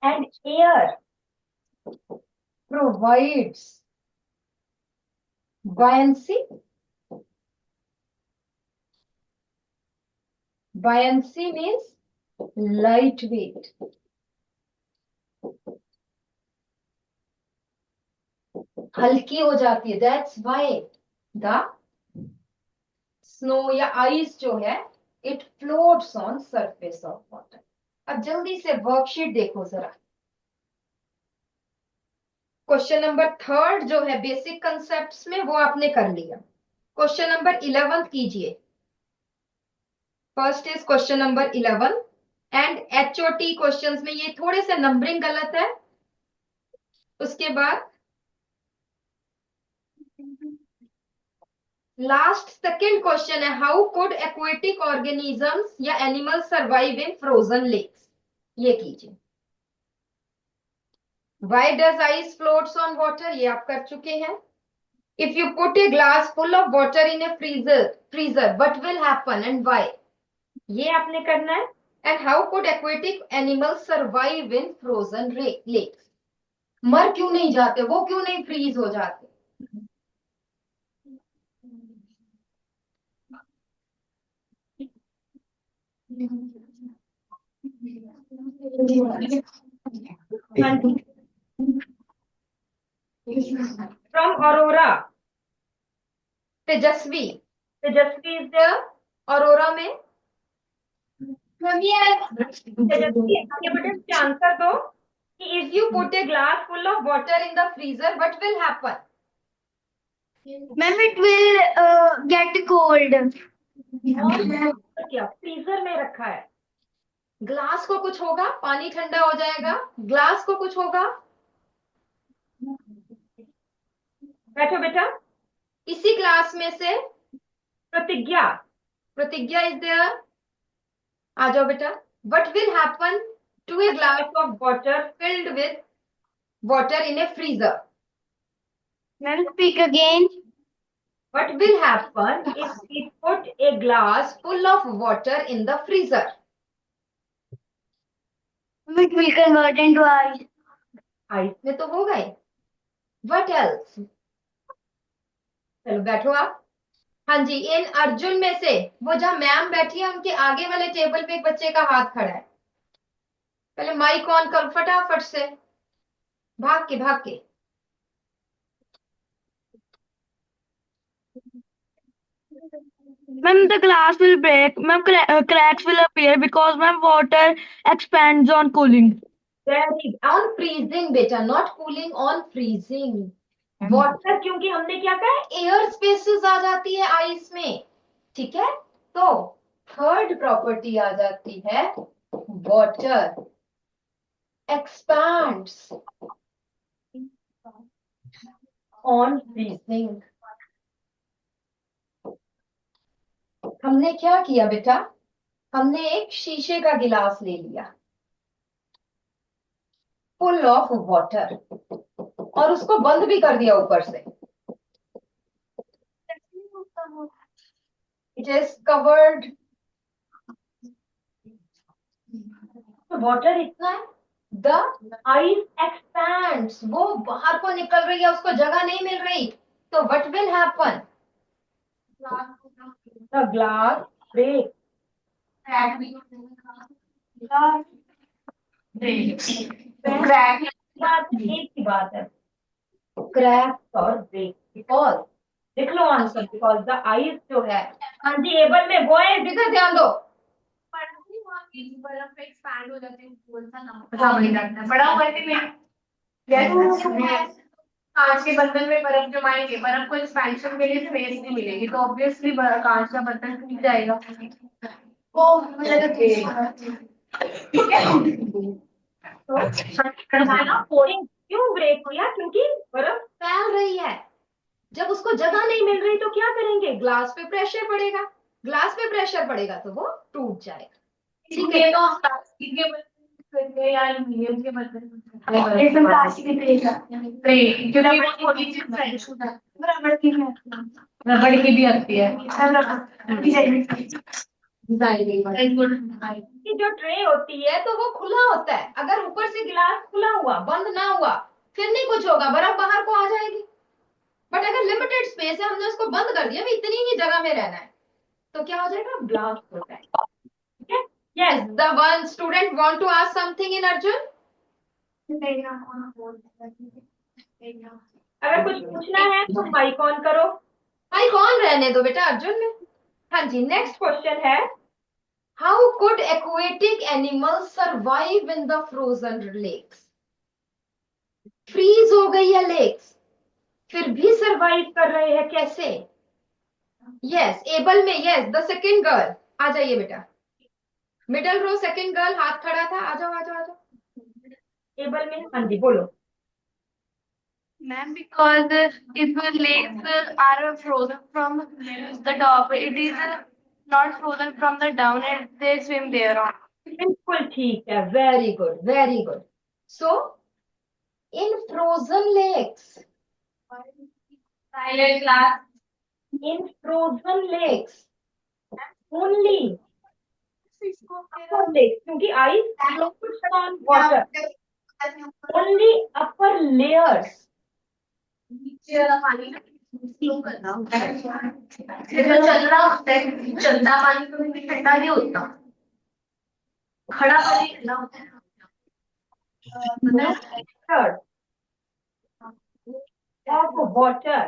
B: And air provides buoyancy. Buoyancy means lightweight. हल्की हो जाती है. That's why the snow या ice जो है it floats on surface of water. अब जल्दी से वर्कशीट देखो जरा. क्वेश्चन नंबर 3 जो है बेसिक कंसेप्ट्स में वो आपने कर लिया. क्वेश्चन नंबर 11 कीजिए. First is question number 11 and HOT questions में ये थोड़े से नंबरिंग गलत है. उसके बाद लास्ट सेकंड क्वेश्चन है हाउ कुड एक्वेटिक ऑर्गेनिजम्स या animal survive in frozen lakes. ये कीजिए. Why does ice floats on water ये आप कर चुके हैं. If you put a glass full of water in a freezer what will happen and why ये आपने करना है. And how could aquatic animals survive in frozen lakes. मर क्यों नहीं जाते, वो क्यों नहीं फ्रीज हो जाते. From Aurora Tejasvi is there. Aurora में तेजस्वी आगे बढ़े इसके आंसर दो कि if you put a glass full of water in the freezer what will happen.
E: Ma'am, it will get cold.
B: क्या फ्रीजर में रखा है. ग्लास को कुछ होगा, पानी ठंडा हो जाएगा. ग्लास को कुछ होगा. बैठो बेटा. इसी क्लास में से प्रतिज्ञा इज देयर. आ जाओ बेटा. What will happen to a glass of water filled with water in a freezer.
E: Ma'am, speak again.
B: What will happen if we put a glass full of water in the freezer?
E: It will convert into ice.
B: Ice में तो हो गए. What else? चलो बैठो आप. हाँ जी. इन अर्जुन में से वो जहां मैम बैठी है उनके आगे वाले टेबल पे एक बच्चे का हाथ खड़ा है. पहले माइक ऑन कर फटाफट से. भाग के
E: Ma'am, the glass will break. Ma'am, cracks will appear because ma'am water expands on cooling.
B: Very on freezing बेटा, not cooling, on freezing. Water क्योंकि हमने क्या कहा है एयर स्पेसेस आ जाती है आइस में. ठीक है. तो थर्ड प्रॉपर्टी आ जाती है वाटर एक्सपैंड्स ऑन फ्रीजिंग. हमने क्या किया बेटा, हमने एक शीशे का गिलास ले लिया फुल ऑफ वाटर और उसको बंद भी कर दिया ऊपर से. It is covered. वाटर इतना है. The ice expands. वो बाहर को निकल रही है, उसको जगह नहीं मिल रही. तो what will happen. The glass break. एक ही बात है क्रैक और ब्रेक. बिकॉज लिख लो आंसर. बिकॉज द आइस जो है. हाँ जी. एबल में बॉयज इधर ध्यान दो.
F: बर्फ पे एक्सपैंड हो जाते हैं. कौन सा नाम बड़ा हुआ है. कांच के बर्तन में बर्फ जमाएंगे, बर्फ को एक्सपेंशन के लिए स्पेस नहीं मिलेगी तो ऑब्वियसली कांच का बर्तन टूट जाएगा. वो
B: क्यों ब्रेक किया, क्योंकि बर्फ फैल रही है. जब उसको जगह नहीं मिल रही तो क्या करेंगे, ग्लास पे प्रेशर पड़ेगा, ग्लास पे प्रेशर पड़ेगा तो वो टूट जाएगा। ठीक है,
F: तो प्लास्टिक के बर्तन या एल्यूमिनियम के बर्तन, इसमें प्लास्टिक के ट्रे क्योंकि वो थोड़ी सी फ्रेश होता है। रबड़ की भी आती है।
B: कि जो ट्रे होती है तो वो खुला होता है, अगर ऊपर से गिलास खुला हुआ बंद ना हुआ फिर नहीं कुछ होगा, बर्फ बाहर को आ जाएगी। बट अगर लिमिटेड स्पेस है, हमने उसको बंद कर दिया, इतनी ही जगह में रहना है, तो क्या हो जाएगा, ब्लास्ट हो जाएगा। ठीक है, yes, the one student want to ask something in Arjun. अगर कुछ पूछना है तो माइक ऑन करो, माइक ऑन रहने दो बेटा अर्जुन में। हाँ जी, नेक्स्ट क्वेश्चन है, how could aquatic animals survive in the frozen lakes. Freeze हो गई है लेक्स, फिर भी सरवाइव कर रहे हैं, कैसे। यस, एबल में, यस, द सेकंड गर्ल, आ जाइए बेटा, मिडल रो सेकंड गर्ल हाथ खड़ा था, आ जाओ आ जाओ आ जाओ, एबल में, हाँ जी बोलो।
F: Ma'am, because if the lakes are frozen from the top, it is not frozen from the down, and they swim there on.
B: बिल्कुल ठीक है, वेरी गुड वेरी गुड। सो इन फ्रोजन लेक्स,
F: Silent class.
B: इन frozen lakes only अपर lakes, क्योंकि ice floats on water, only upper layers.
F: नीचे वाला पानी ना slow करना होता है, फिर जो चल रहा होता है, चलता पानी कभी ठंडा नहीं होता, खड़ा पानी ठंडा होता है।
B: Of water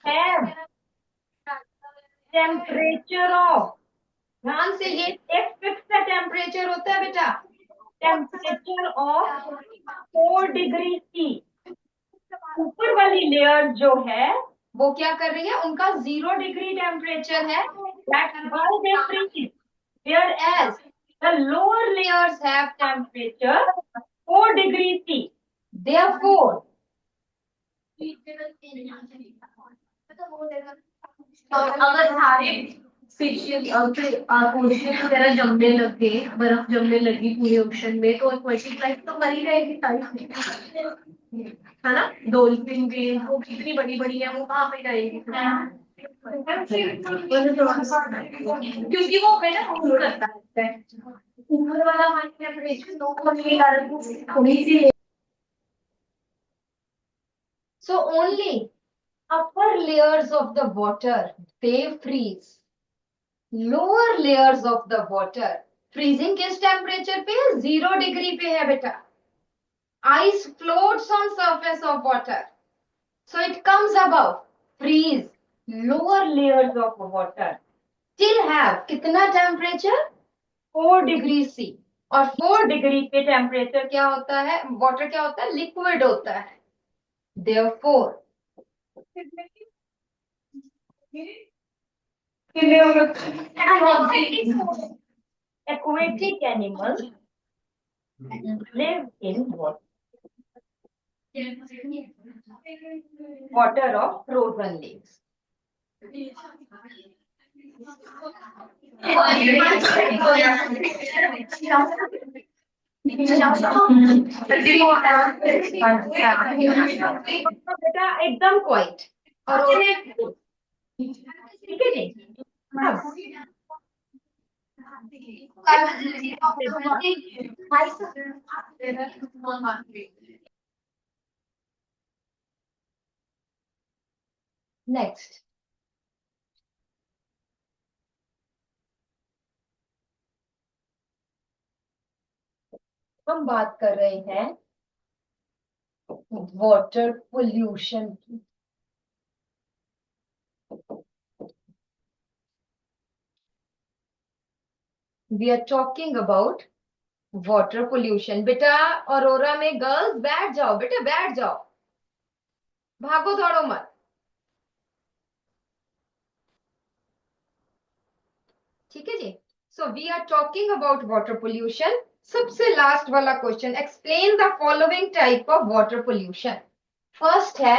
B: have temperature of, ध्यान से, ये एक फिक्स टेम्परेचर होता है बेटा, टेम्परेचर ऑफ 4 डिग्री सी। ऊपर वाली लेयर जो है वो क्या कर रही है, उनका 0 डिग्री टेम्परेचर है, that's why they freeze, whereas the lower layers have temperature 4 degree C, therefore
F: अगर सारे फिशियल ओशन वगैरह जमने लगे, बर्फ जमने लगी पूरे ओशन में, तो एक्वेटिक लाइफ तो मरी रहेगी सारी, है ना। डॉल्फिन भी वो कितनी बड़ी बड़ी है, वो कहाँ पे रहेगी, क्योंकि वो बेटा मूव करता है, ऊपर वाला पानी टेम्परेचर लो होने के कारण थोड़ी सी।
B: so only upper layers of the water they freeze, lower layers of the water freezing किस टेम्परेचर पे है, 0 डिग्री पे है बेटा। ice floats on surface of water, so it comes above, freeze, lower layers of water still have कितना temperature, 4 degree C. और 4 degree पे temperature क्या होता है, वाटर क्या होता है, लिक्विड होता है, therefore aquatic animals live in water of frozen lakes. तो बेटा एकदम क्वाइट और ठीक है जी। नेक्स्ट हम बात कर रहे हैं वाटर पोल्यूशन की। We are talking about water pollution. बेटा औरोरा में गर्ल्स बैठ जाओ, बेटा बैठ जाओ, भागो दौड़ो मत। ठीक है जी। So we are talking about water pollution. सबसे लास्ट वाला question, explain the following type of water pollution. First है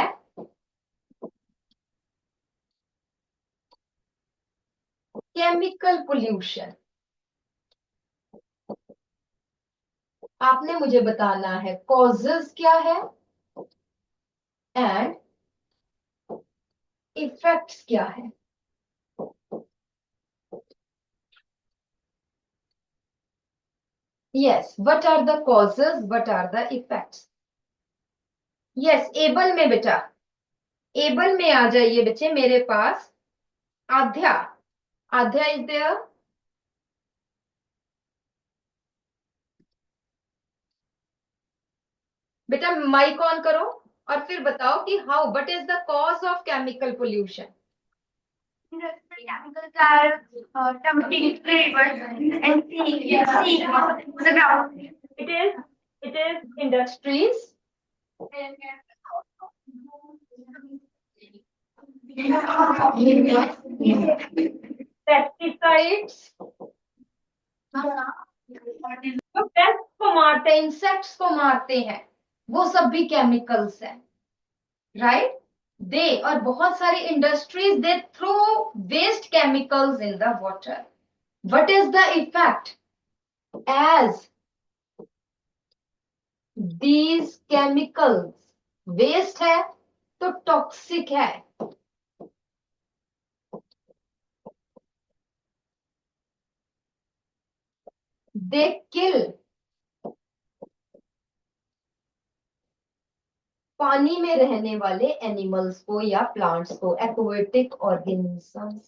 B: केमिकल पोल्यूशन। आपने मुझे बताना है कॉजेस क्या है एंड इफेक्ट्स क्या है। Yes, what are the causes, what are the effects. Yes, able में बेटा, एबल में आ जाइए बच्चे मेरे पास। Aadhya, Aadhya is there. बेटा माइक ऑन करो और फिर बताओ कि how, what is the cause of chemical pollution.
E: Chemicals are dumping rivers and sea the ground.
B: It is industries, pesticides, जो पेस्ट को मारते हैं, इंसेक्ट्स को मारते हैं, वो सब भी केमिकल्स हैं, राइट। दे और बहुत सारी industries they throw waste chemicals in the water. What is the effect? As these chemicals waste है तो टॉक्सिक है, दे किल पानी में रहने वाले एनिमल्स को या प्लांट्स को, aquatic organisms,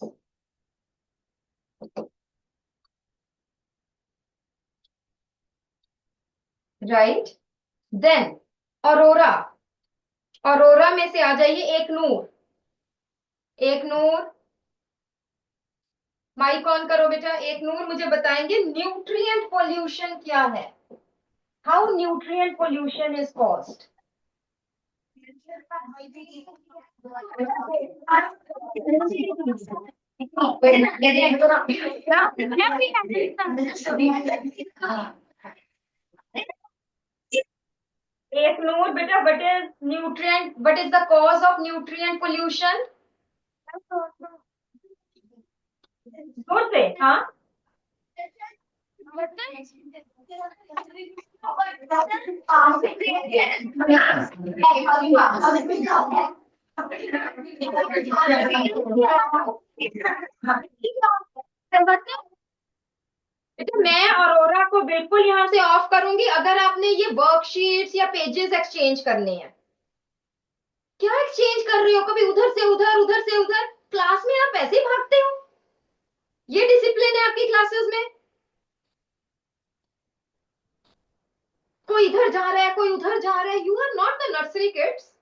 B: right. Then Aurora, Aurora में से आ जाइए एक नूर, एक नूर माइक ऑन करो बेटा। एक नूर मुझे बताएंगे न्यूट्रिएंट पोल्यूशन क्या है, how nutrient pollution is caused. एक नूर बेटा, what is nutrient, what is the cause of nutrient pollution? जोर से, हाँ। बेटा मैं अरोरा को बिल्कुल यहाँ से ऑफ करूंगी अगर आपने ये वर्कशीट्स या पेजेस एक्सचेंज करने हैं। क्या एक्सचेंज कर रहे हो? कभी उधर से उधर, उधर से उधर, क्लास में आप ऐसे ही भागते हो? ये डिसिप्लिन है आपकी क्लासेस में? कोई इधर जा रहा है, कोई उधर जा रहा है। You are not the nursery kids.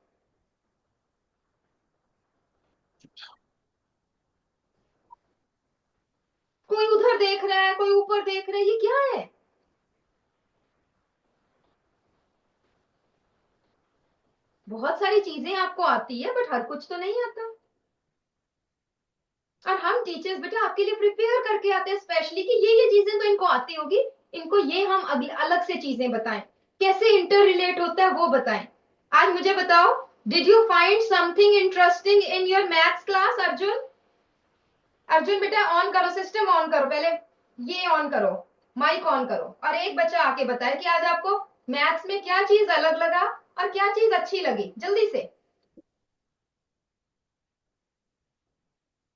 B: कोई उधर देख रहा है, कोई ऊपर देख रहा है, ये क्या है? बहुत सारी चीजें आपको आती है बट हर कुछ तो नहीं आता। और हम टीचर्स बेटा आपके लिए प्रिपेयर करके आते हैं स्पेशली कि ये चीजें तो इनको आती होगी, इनको ये हम अगले अलग से चीजें बताएं, कैसे इंटर रिलेट होता है वो बताएं। आज मुझे बताओ, did you find something interesting in your maths class? Arjun, Arjun बेटा ऑन करो, सिस्टम ऑन करो, पहले ये ऑन करो, माइक ऑन करो, और एक बच्चा आके बताए कि आज आपको मैथ्स में क्या चीज अलग लगा और क्या चीज अच्छी लगी। जल्दी से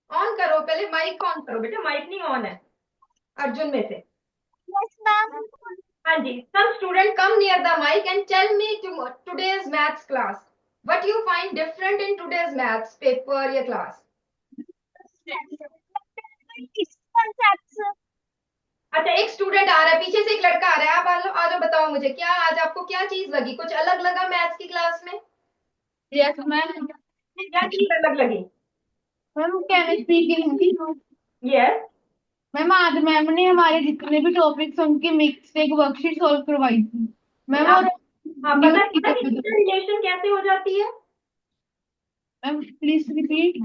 B: ऑन करो, पहले माइक ऑन करो बेटा, माइक नहीं ऑन है अर्जुन में से।
E: Yes, ma'am.
B: हाँ जी, some student come near the mic and tell me today's maths class. What you find different in today's maths paper या class?
E: Concepts.
B: अच्छा एक स्टूडेंट आ रहा है, पीछे से एक लड़का आ रहा है। आप आ जाओ, बताओ मुझे क्या आज आपको क्या चीज लगी, कुछ अलग लगा मैथ्स की क्लास में?
E: Yes, ma'am.
B: क्या चीज अलग लगी?
E: मैम केमिस्ट्री की हिंदी।
B: यस,
E: मैम आज मैम ने हमारे जितने भी टॉपिक्स उनकी मिक्स एक वर्कशीट सॉल्व करवाई थी मैम। और
B: हाँ पता है कि रिलेशन कैसे हो जाती है?
E: Ma'am please repeat.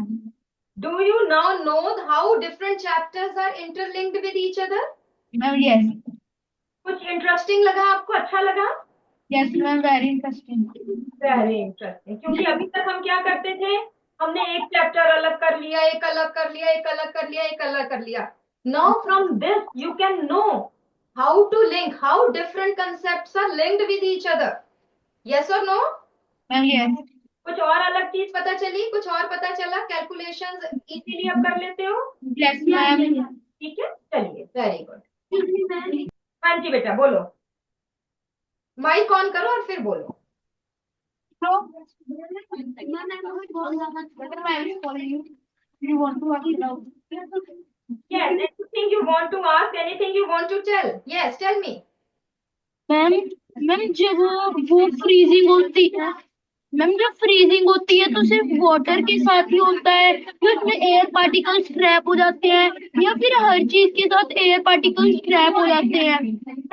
B: Do you now know how different chapters are interlinked with each other?
E: Ma'am yes.
B: कुछ इंटरेस्टिंग लगा आपको, अच्छा लगा?
E: Yes ma'am, very interesting.
B: Very interesting, क्योंकि अभी तक हम क्या करते थे, हमने एक चैप्टर अलग कर लिया, एक अलग कर लिया, एक अलग कर लिया, एक अलग कर लिया. Now from this you can know how to link, how different concepts are linked with each other. Yes और नो?
E: Ma'am yes.
B: कुछ और अलग चीज पता चली, कुछ और पता चला, कैलकुलेशंस इजीली अब कर लेते हो?
E: Yes ma'am.
B: ठीक है, चलिए, वेरी गुड. हाँ जी बेटा बोलो, माइक ऑन करो और फिर बोलो.
E: You want to ask now?
B: Yes, anything you want to ask, anything you want to tell. Yes, tell me.
E: Ma'am, ma'am जब वो फ्रीजिंग होती है, मैम जब फ्रीजिंग होती है तो सिर्फ वाटर के साथ ही होता है या उसमें एयर पार्टिकल्स ट्रैप हो जाते हैं, या फिर हर चीज के साथ एयर पार्टिकल्स ट्रैप हो जाते हैं?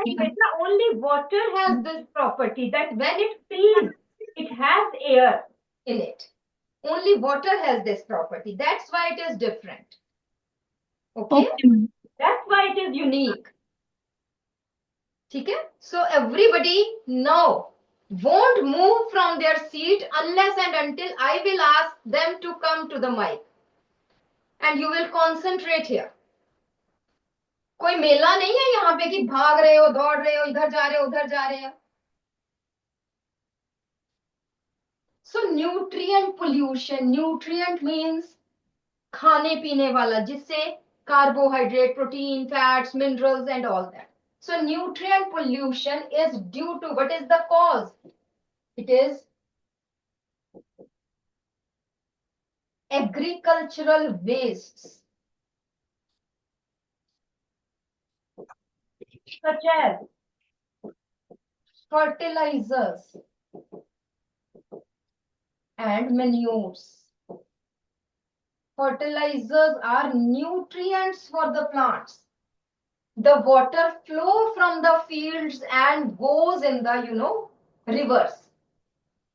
B: Beta, only water has this property that when it freezes, it has air in it. Only water has this property. That's why it is different. Okay? That's why it is unique. ठीक है? So everybody now won't move from their seat unless and until I will ask them to come to the mic. And you will concentrate here. कोई मेला नहीं है यहाँ पे कि भाग रहे हो, दौड़ रहे हो, इधर जा रहे हो, उधर जा रहे हो. So nutrient pollution, nutrient means खाने पीने वाला, जिससे carbohydrate, protein, fats, minerals and all that. So nutrient pollution is due to, what is the cause? It is agricultural wastes such as fertilizers and manures. Fertilizers are nutrients for the plants. The water flow from the fields and goes in the, rivers.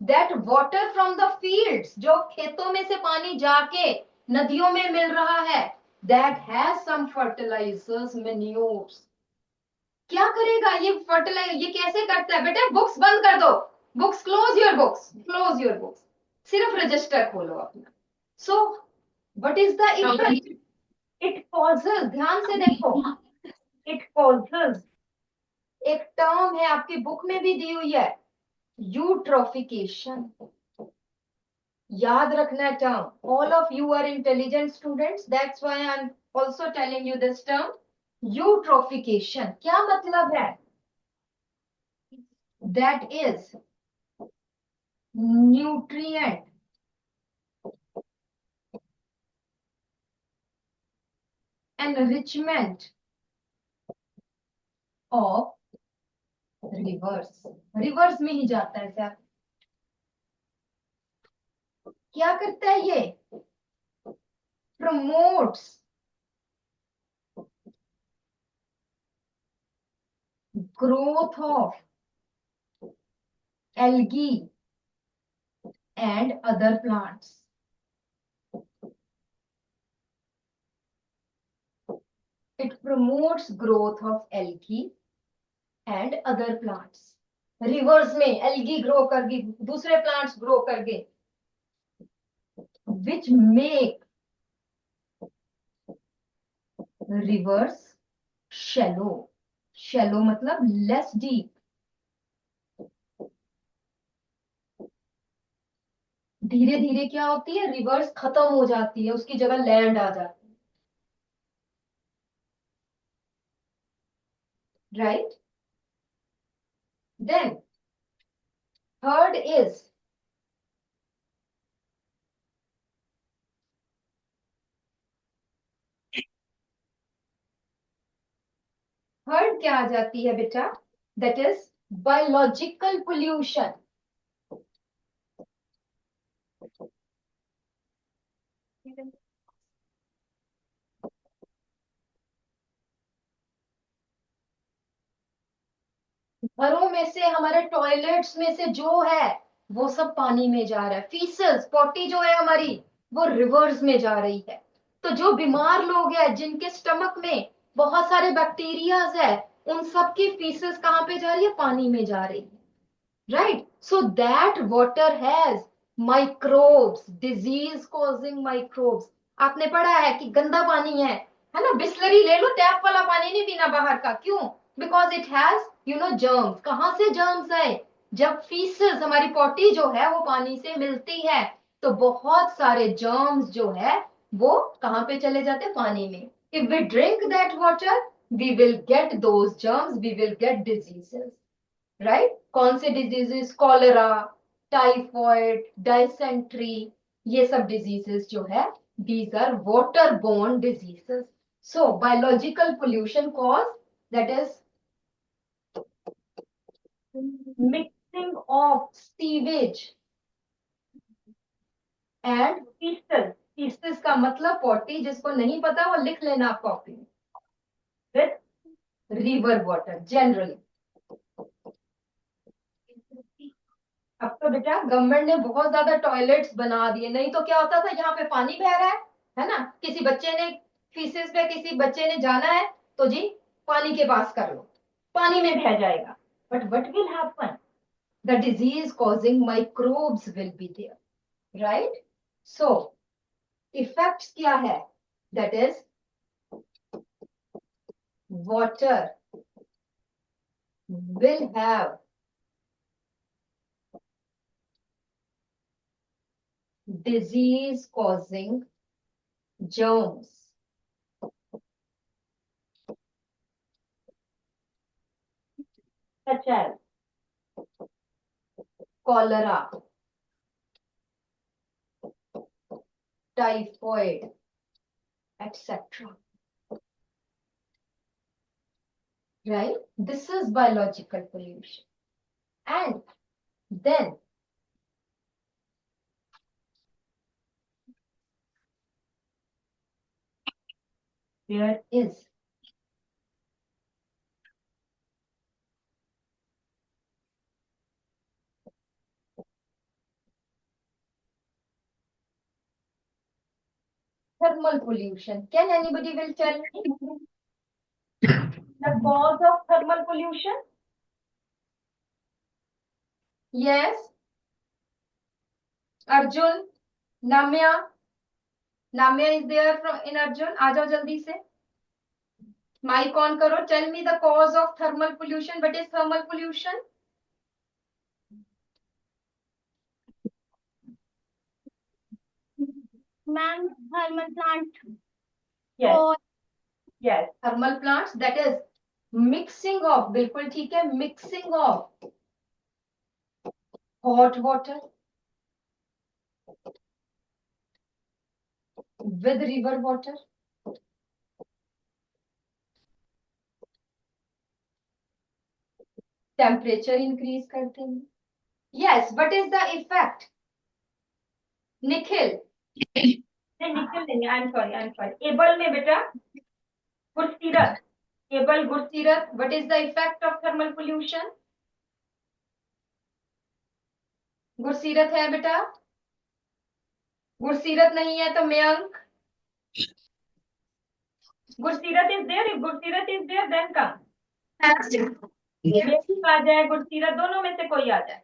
B: That water from the fields, जो खेतों में से पानी जाके नदियों में मिल रहा है, that has some fertilizers, manures. क्या करेगा ये फर्टिलाइजर? ये कैसे करता है बेटा? बुक्स बंद कर दो, books close your books, close your books, सिर्फ रजिस्टर खोलो अपना. So what is the effect? It causes, ध्यान से देखो, इट कॉजेस, एक टर्म है आपकी बुक में भी दी हुई है, यूट्रोफिकेशन. याद रखना term. All of you are intelligent students, that's why I am also telling you this term, eutrophication. क्या मतलब है? That is nutrient enrichment of rivers. Rivers में ही जाता है सर. क्या करता है ये? Promotes growth of algae and other plants. It promotes growth of algae and other plants. Rivers में algae grow करके दूसरे plants grow करके, which make rivers shallow. Shallow मतलब less deep. धीरे धीरे क्या होती है? रिवर्स खत्म हो जाती है, उसकी जगह लैंड आ जाती है. Right? Then third is third क्या आ जाती है बेटा? That is biological pollution. घरों में से, हमारे टॉयलेट्स में से जो है वो सब पानी में जा रहा है. फीसस, पोटी जो है हमारी, वो रिवर्स में जा रही है. तो जो बीमार लोग हैं, जिनके स्टमक में बहुत सारे बैक्टीरियाज है, उन सब की फीसस कहाँ पे जा रही है? पानी में जा रही है. right? So that water has microbes, disease causing microbes. आपने पढ़ा है कि गंदा पानी है ना? बिस्लरी ले लो, टैप वाला पानी नहीं पीना बाहर का। क्यों? Because it has germs. कहाँ से जर्म्स आए? जब फीसेस, हमारी पॉटी जो है वो पानी से मिलती है, तो बहुत सारे जर्म्स जो है वो कहाँ पे चले जाते? पानी में। If we drink that water, we will get those germs, we will get diseases, right? कौन से डिजीजेस? कॉलेरा, टाइफॉइड, डायसेंट्री, ये सब डिजीजेस जो है, these are waterborne diseases. So biological pollution cause, that is mixing of sewage and feces. feces का मतलब potty, जिसको नहीं पता वो लिख लेना आप कॉपी में, with river water generally. अब तो बेटा गवर्नमेंट ने बहुत ज्यादा टॉयलेट्स बना दिए, नहीं तो क्या होता था, यहाँ पे पानी बह रहा है ना? किसी बच्चे ने फीसेस पे, किसी बच्चे ने जाना है तो जी पानी के पास कर लो, पानी में बह जाएगा। But what will happen? The disease causing microbes will be there, right? So effects क्या है? That is water will have disease causing germs, such as cholera, typhoid, etc. Right? This is biological pollution. And then there is thermal pollution. Can anybody will tell me the cause of thermal pollution? Yes. Arjun, Namya. Namya is there from in Arjun. आ जाओ जल्दी से. Mic on करो. Tell me the cause of thermal pollution. What is thermal pollution?
E: Ma'am thermal plant.
B: Yes.
E: और
B: Yes. Thermal plants, that is mixing of, बिल्कुल ठीक है, mixing of hot water with river water. Temperature increase करते हैं. Yes, what is the effect? Nikhil, नहीं निखिल नहीं, I am sorry, able में बेटा, Gursirat, able Gursirat, what is the effect of thermal pollution? Gursirat है बेटा? गुरसीरत नहीं है तो Mayank. Gursirat is there, if Gursirat is there then come. आ जाए गुरसीरत, दोनों में से कोई आ जाए.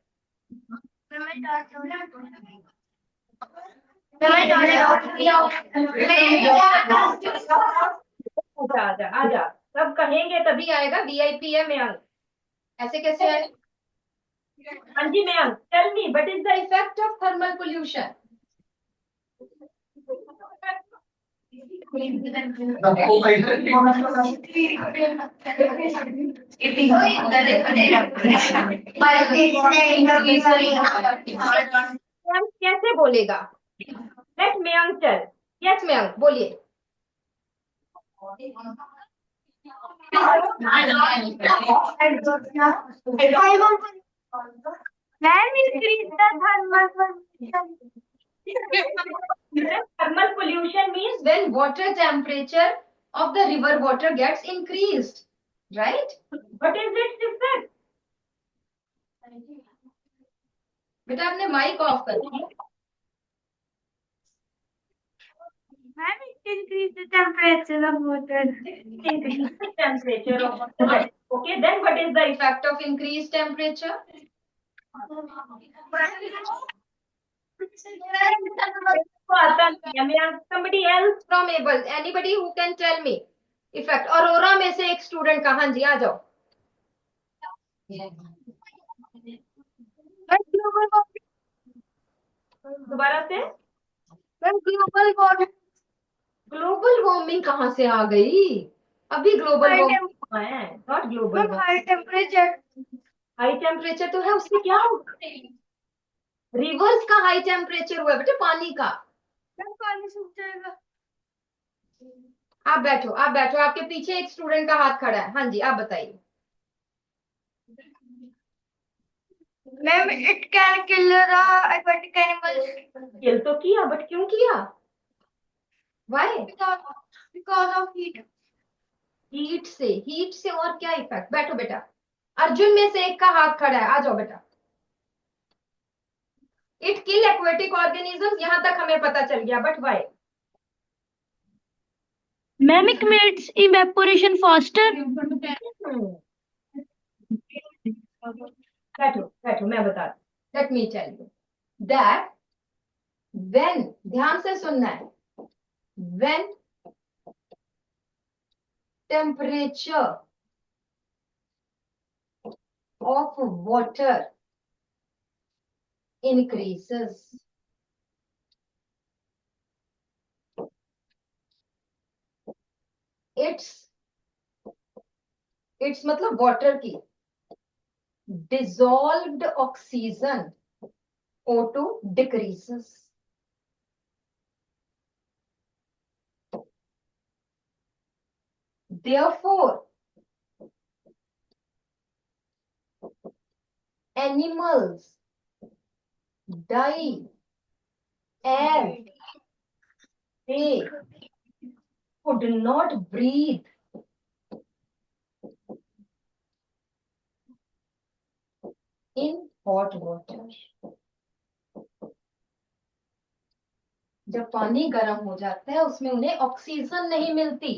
B: आजा आजा, सब कहेंगे तभी आएगा. वीआईपी है मयंक, ऐसे कैसे आए? हाँ जी Mayank, tell me what is the effect of thermal pollution? कैसे बोलेगा? Let Mayank tell. Yes Mayank बोलिए.
E: Ma'am increase the thermal pollution.
B: Thermal pollution means when water temperature of the river water gets increased, right? What is its effect? बेटा आपने mic off कर दिया.
E: Ma'am increase the temperature of water.
B: Increase the temperature of water. Okay, then what is the effect of increased temperature? somebody else from able, anybody who can tell me effect. Arora में से एक student का, हाँ जी आ जाओ। दोबारा से।
E: Global warming.
B: Global warming कहाँ से आ गई? अभी ग्लोबल वार्मिंग है, not global.
E: High temperature.
B: High temperature तो है, उससे क्या होगा? रिवर्स का हाई टेम्परेचर हुआ बेटे, पानी का।
E: पानी सूख जाएगा।
B: आप बैठो, आप बैठो, आपके पीछे एक स्टूडेंट का हाथ खड़ा है। हाँ जी आप बताइए।
E: Ma'am it can kill the aquatic animals.
B: Kill तो किया, बट क्यों किया? Why?
E: Because of heat.
B: Heat से? हीट से और क्या इफेक्ट? बैठो बेटा। अर्जुन में से एक का हाथ खड़ा है, आ जाओ बेटा। इट किल एक्वेटिक ऑर्गेनिज्म, यहां तक हमें पता चल गया, but why?
E: Ma'am it makes evaporation faster.
B: बैठो बैठो, मैं बता, let me tell you that when, ध्यान से सुनना है, when temperature of water increases, it's मतलब water की dissolved oxygen O2 decreases. Therefore, animals die as they could not breathe in hot water. जब पानी गर्म हो जाता है उसमें उन्हें ऑक्सीजन नहीं मिलती,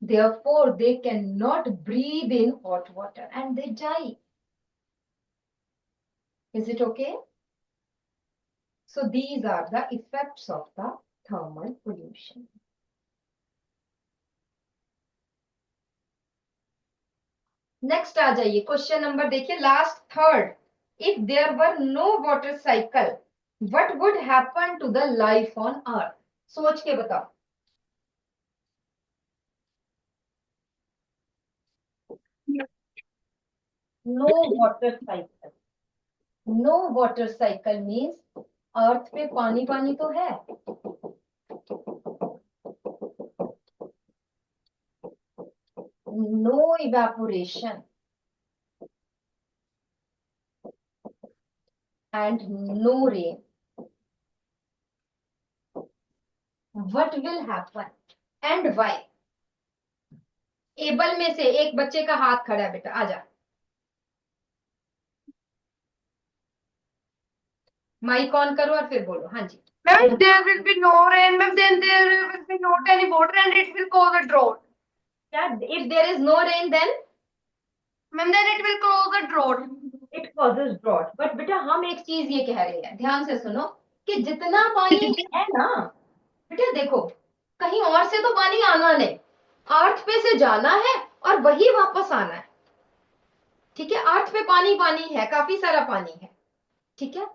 B: therefore they cannot breathe in hot water and they die. Is it okay? So these are the effects of the thermal pollution. Next आ जाइए, क्वेश्चन नंबर देखिए, last third. If there were no water cycle what would happen to the life on earth? सोच के बताओ। No water cycle, no water cycle means earth पे पानी पानी तो है, no evaporation and no rain. What will happen and why? Able में से एक बच्चे का हाथ खड़ा है बेटा, आजा। माइक ऑन करो और फिर बोलो। हाँ जी।
E: Ma'am, there will be no rain, ma'am, then there will be not any water and it will cause a drought.
B: If there is no rain then?
E: Ma'am, then it will cause a drought.
B: It causes drought. But बेटा हम एक चीज ये कह रहे हैं, ध्यान से सुनो, कि जितना पानी है ना बेटा, देखो कहीं और से तो पानी आना नहीं, अर्थ पे से जाना है और वही वापस आना है। ठीक है, अर्थ पे पानी पानी है, काफी सारा पानी है। ठीक है,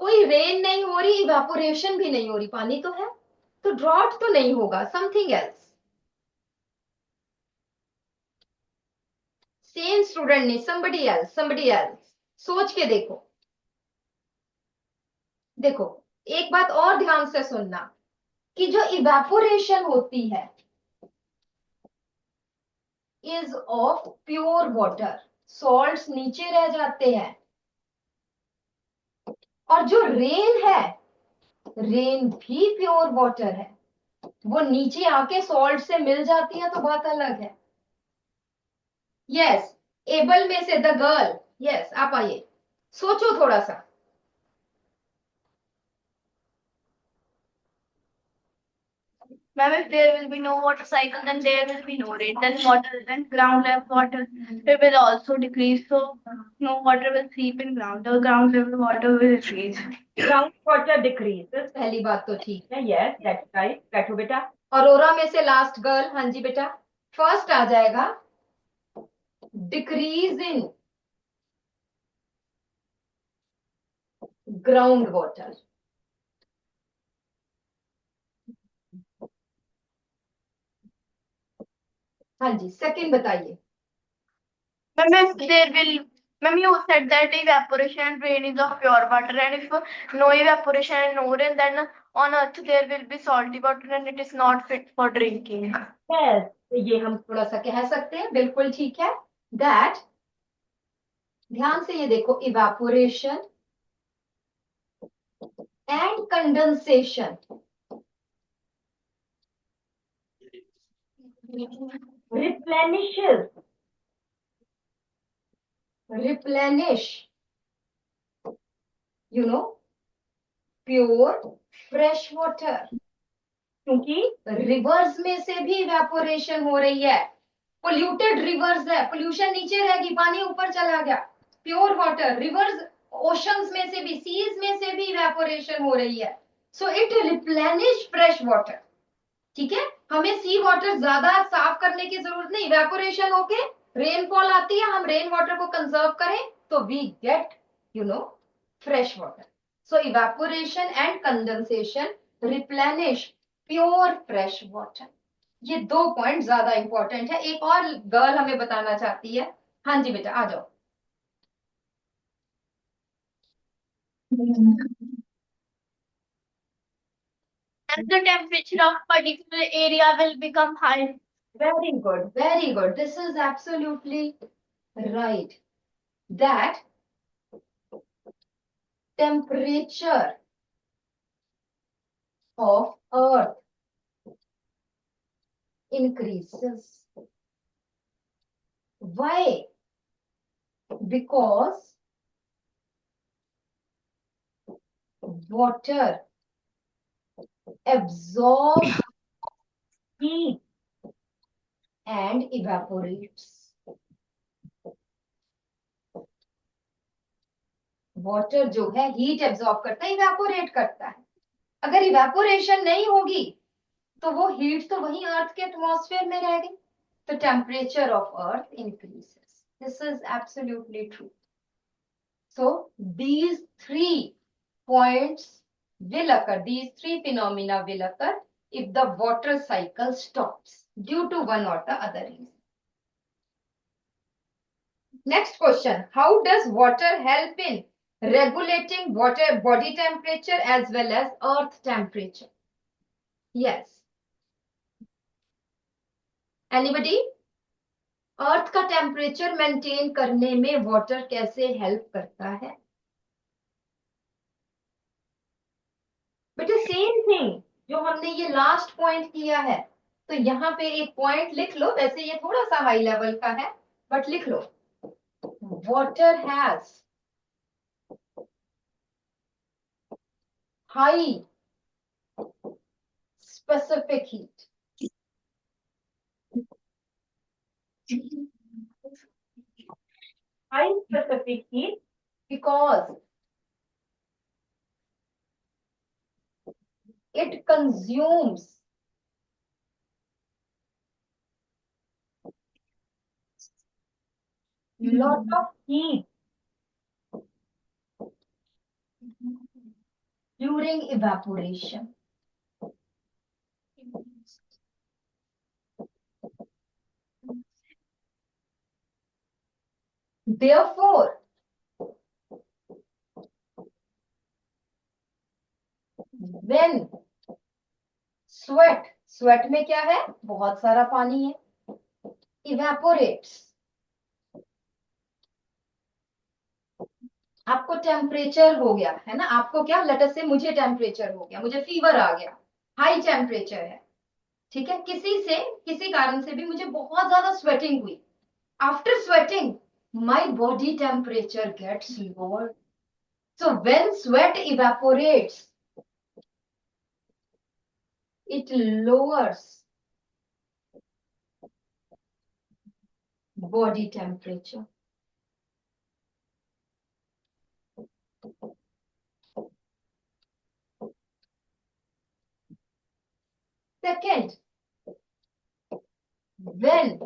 B: कोई रेन नहीं हो रही, इवेपोरेशन भी नहीं हो रही, पानी तो है, तो ड्रॉट तो नहीं होगा, समथिंग एल्स। सेम स्टूडेंट ने, somebody else, somebody else, सोच के देखो। देखो एक बात और ध्यान से सुनना, कि जो इवेपोरेशन होती है is of pure water, salts नीचे रह जाते हैं, और जो रेन है, रेन भी प्योर वाटर है, वो नीचे आके सॉल्ट से मिल जाती है तो बात अलग है। यस, एबल में से द गर्ल, यस आप आइए, सोचो थोड़ा सा।
E: Ma'am, if there will be no water cycle, then there will be no rain. Then water, then ground level water will also decrease. So no water will seep in ground. The ground level water will increase.
B: Ground water decreases, पहली बात तो ठीक है, yes that's right. बैठो बेटा। Aurora में से last girl, हाँ जी बेटा। फर्स्ट आ जाएगा डिक्रीज इन ग्राउंड वाटर। हाँ जी, सेकंड बताइए।
E: Ma'am, if there will, ma'am, you said that evaporation and rain is of pure water, and if no evaporation and no rain, then on earth there will be salty water and it is not fit for drinking.
B: Yes, ये हम थोड़ा सा कह सकते हैं, बिल्कुल ठीक है। दैट, ध्यान से ये देखो, evaporation and condensation replenishes, replenish, you know, pure fresh water, क्योंकि रिवर्स में से भी इवेपोरेशन हो रही है। पोल्यूटेड रिवर्स है, पोल्यूशन नीचे रहेगी, पानी ऊपर चला गया। प्योर वाटर रिवर्स, ओशंस में से भी, सीज में से भी इवेपोरेशन हो रही है। So it replenish fresh water. ठीक है, हमें सी वाटर ज्यादा साफ करने की जरूरत नहीं, इवेपोरेशन होके रेनफॉल आती है, हम रेन वाटर को कंजर्व करें तो we get fresh water. So evaporation and condensation replenish pure fresh water. ये 2 पॉइंट ज्यादा इंपॉर्टेंट है। एक और गर्ल हमें बताना चाहती है। हाँ जी बेटा, आ जाओ।
E: And the temperature of particular area will become high.
B: Very good, very good. This is absolutely right. That temperature of earth increases. Why? Because water absorbs heat and evaporates. Water जो है heat absorb करता है, evaporate करता है। अगर evaporation नहीं होगी तो वो हीट तो वही अर्थ के एटमॉस्फेयर में रह गई, तो temperature of earth increases. This is absolutely true. So these 3 points will occur, these 3 phenomena will occur if the water cycle stops due to one or the other reason. Next question, how does water help in regulating water body temperature as well as earth temperature? Yes. Anybody? अर्थ का temperature maintain करने में water कैसे help करता है? बेटा same thing जो हमने ये लास्ट पॉइंट किया है, तो यहाँ पे एक पॉइंट लिख लो। वैसे ये थोड़ा सा हाई लेवल का है, बट लिख लो, water has high specific heat. High specific heat because it consumes lot of heat during evaporation. Therefore, when sweat में क्या है, बहुत सारा पानी है, evaporates, आपको टेम्परेचर हो गया है ना, आपको क्या, लेट अस से मुझे टेम्परेचर हो गया, मुझे फीवर आ गया, हाई टेम्परेचर है, ठीक है, किसी कारण से भी मुझे बहुत ज्यादा स्वेटिंग हुई। After sweating my body temperature gets lower. So when sweat evaporates, it lowers body temperature. Second, when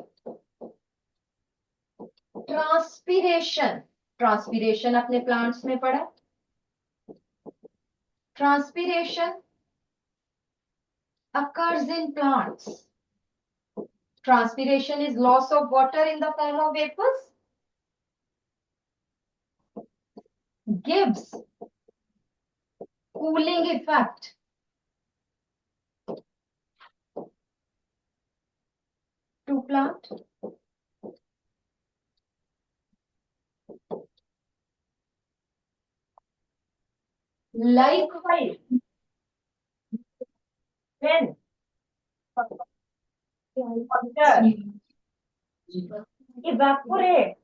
B: transpiration अपने प्लांट्स में पढ़ा, transpiration occurs in plants. Transpiration is loss of water in the form of vapors. Gives cooling effect to plant. Likewise, when water evaporate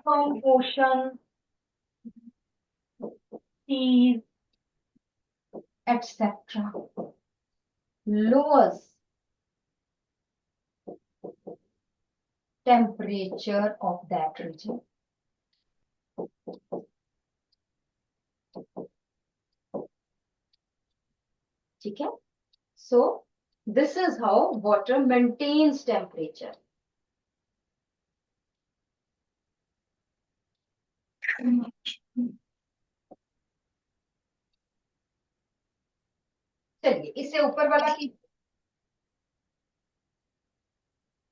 B: from ocean, seas, etc., lowers temperature of that region. ठीक है? So this is how water maintains temperature. चलिए इससे ऊपर वाला की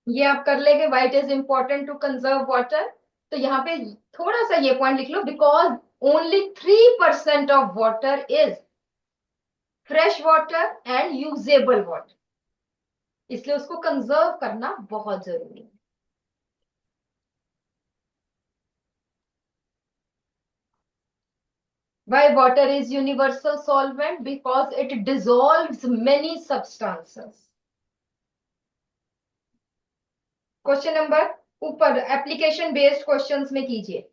B: ये आप कर लेंगे. Why it is important to conserve water? तो यहाँ पे थोड़ा सा ये पॉइंट लिख लो. Because only 3% of water is fresh water and usable water. इसलिए उसको कंजर्व करना बहुत जरूरी है. Why water is universal solvent? Because it dissolves many substances. Question number ऊपर एप्लीकेशन बेस्ड क्वेश्चंस में कीजिए.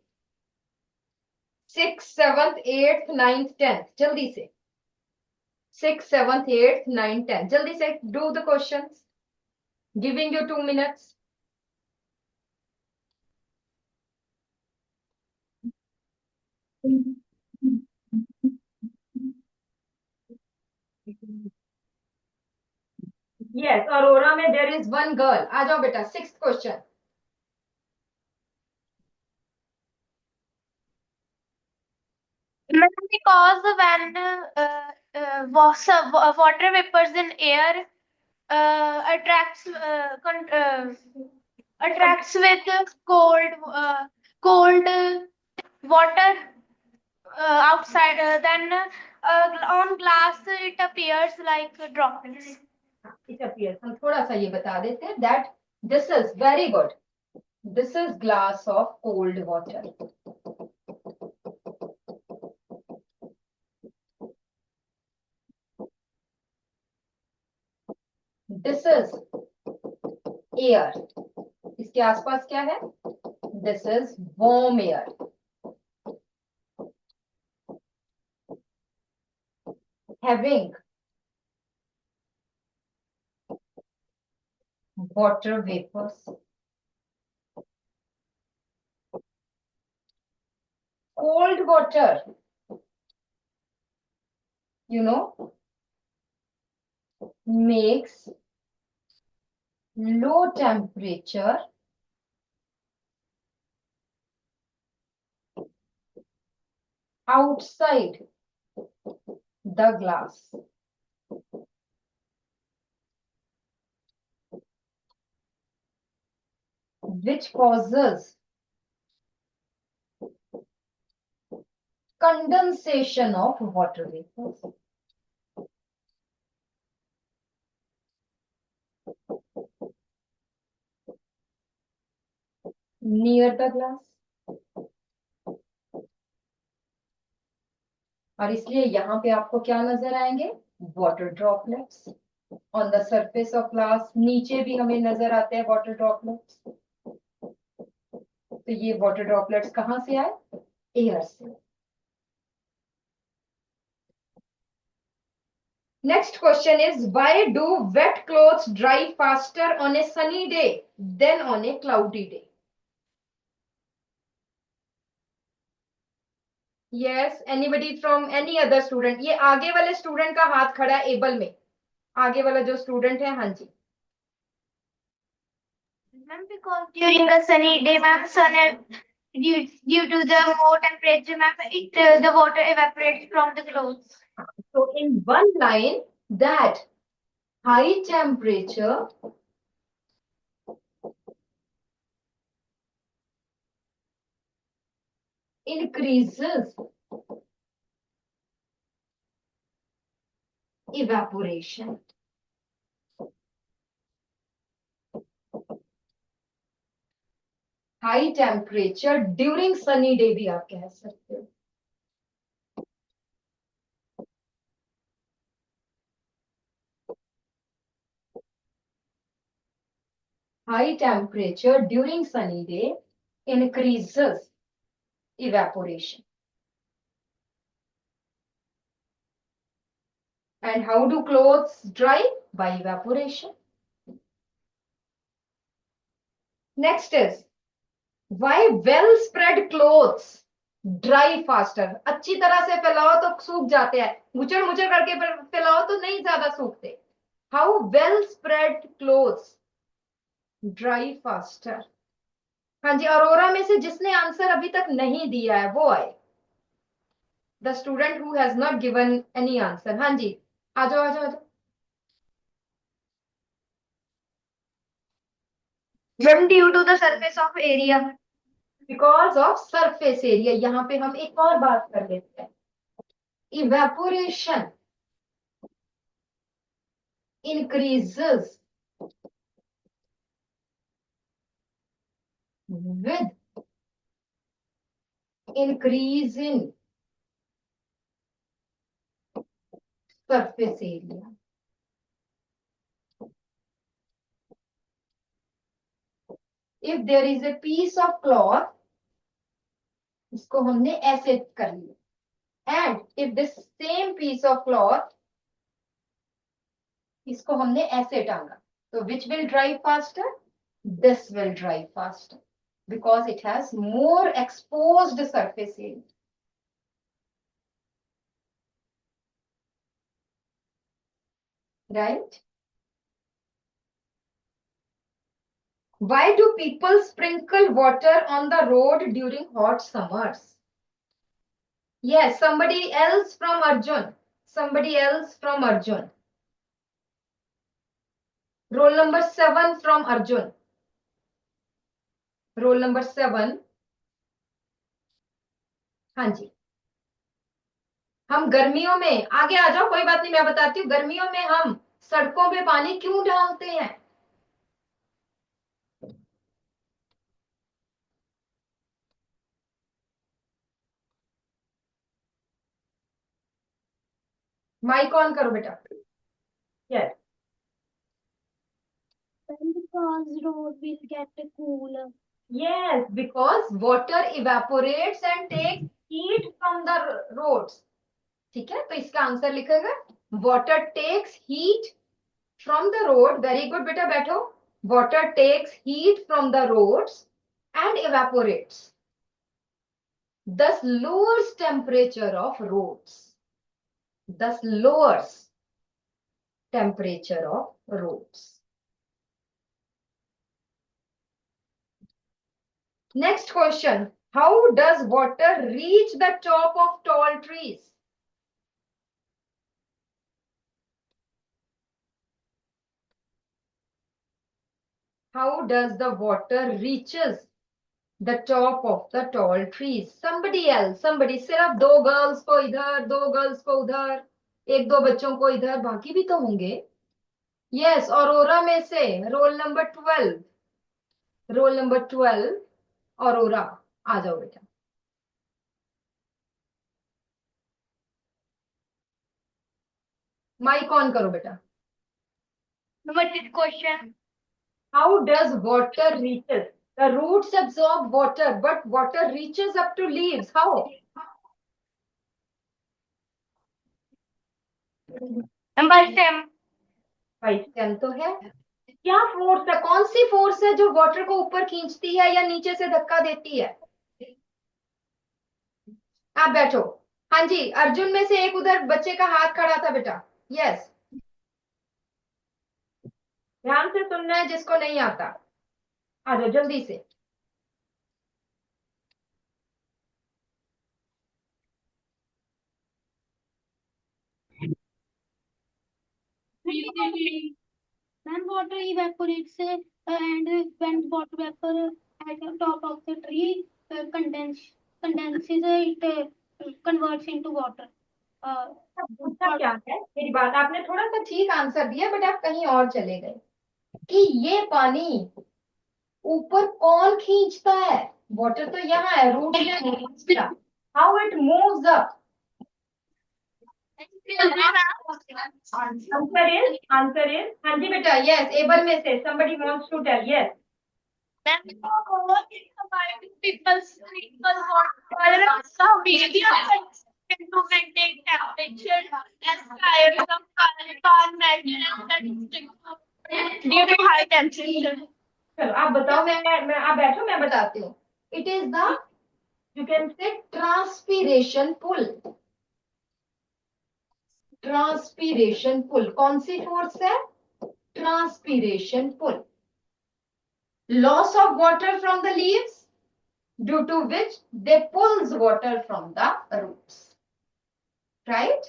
B: 6th, 7th, 8th, 9th, 10th जल्दी से. 6th, 7th, 8th, 9th, 10th जल्दी से do the questions. Giving you 2 minutes. Yes, Aurora में there is one girl. आ जाओ बेटा. 6th question.
E: Because when water vapors in air attracts with cold water outside, then on glass it appears like droplets.
B: It appears. हम थोड़ा सा ये बता देते हैं that this is very good. This is glass of cold water. This is air. इसके आसपास क्या है? This is warm air. Having water vapors. Cold water, you know, makes low temperature outside the glass. Which causes condensation of water vapors. Near the glass. और इसलिए यहाँ पे आपको क्या नजर आएंगे? Water droplets on the surface of glass. नीचे भी हमें नजर आते हैं वाटर ड्रॉपलेट्स. तो ये वाटर ड्रॉपलेट्स कहाँ से आए? एयर से. Next question is, why do wet clothes dry faster on a sunny day than on a cloudy day? Yes, anybody from any other student? ये आगे वाले स्टूडेंट का हाथ खड़ा है एबल में, आगे वाला जो स्टूडेंट है, हाँ जी.
E: Ma'am, because during the sunny day, ma'am, due to the more temperature, ma'am, the water evaporates from the clothes.
B: So in one line, that high temperature increases evaporation. High temperature during sunny day भी आप कह सकते हो. High temperature during sunny day increases evaporation. And how do clothes dry? By evaporation. Next is, why well spread clothes dry faster? अच्छी तरह से फैलाओ तो सूख जाते हैं, मुचड़ मुचड़ करके फैलाओ तो नहीं ज्यादा सूखते. How well spread clothes dry faster? हाँ जी, अरोरा में से जिसने आंसर अभी तक नहीं दिया है वो आए. The student who has not given any answer. हाँ जी, आ जाओ आ जाओ आ जाओ.
E: Ma'am, due to the surface of area.
B: Because of surface area. यहाँ पे हम एक और बात कर लेते हैं. Evaporation increases with increase in surface area. If there is a piece of cloth, इसको हमने ऐसे कर लिया. And if this same piece of cloth, इसको हमने ऐसे टांगा, so which will dry faster? This will dry faster because it has more exposed surface area. Right? Why do people sprinkle water on the road during hot summers? Yes, somebody else from Arjun. Somebody else from Arjun. Roll number 7 from Arjun. Roll number 7. हाँ जी. हम गर्मियों में, आगे आ जाओ, कोई बात नहीं, मैं बताती हूँ. गर्मियों में हम सड़कों पे पानी क्यों डालते हैं? माइक ऑन करो बेटा. Yes.
E: Because road will get cooler.
B: Yes, because water evaporates and takes heat from the roads. ठीक है, तो इसका आंसर लिखेगा water takes heat from the road. Very good बेटा, बैठो. Water takes heat from the roads and evaporates. Thus lowers temperature of roads. Thus lowers temperature of roads. Next question. How does water reach the top of tall trees? How does the water reaches the top of the tall trees? Somebody else, somebody. सिर्फ 2 girls को इधर, 2 girls को उधर, 1-2 बच्चों को इधर, बाकी भी तो होंगे. Yes, औरोरा में से roll number 12. Roll number 12 Aurora, आ जाओ बेटा. माइक ऑन करो बेटा.
E: What is question?
B: How does water reaches? The roots absorb water, but water reaches up to leaves. How?
E: By stem.
B: By stem तो है। क्या फोर्स है, कौन सी फोर्स है जो वाटर को ऊपर खींचती है या नीचे से धक्का देती है? आप बैठो। हाँ जी, अर्जुन में से एक उधर बच्चे का हाथ खड़ा था बेटा। यस, ध्यान से सुनना है जिसको नहीं आता। आ जाओ जल्दी से।
E: When water evaporates and when water vapor at the top of the tree condenses, it converts into water.
B: पूछा क्या है मेरी बात, आपने थोड़ा सा ठीक आंसर दिया बट आप कहीं और चले गए कि ये पानी ऊपर कौन खींचता है? वाटर तो यहाँ है, रूट में, how it moves up? Answer is हाँ जी बेटा, यस, एबल में से somebody wants to tell, yes.
E: People can take temperature as higher due to high temperature.
B: चलो आप बताओ, मैं आप बैठो, मैं बताती हूँ। It is the, you can say, transpiration pull. Transpiration pull कौन सी फोर्स है? Transpiration pull. Loss of water from the leaves due to which they pulls water from the roots, right?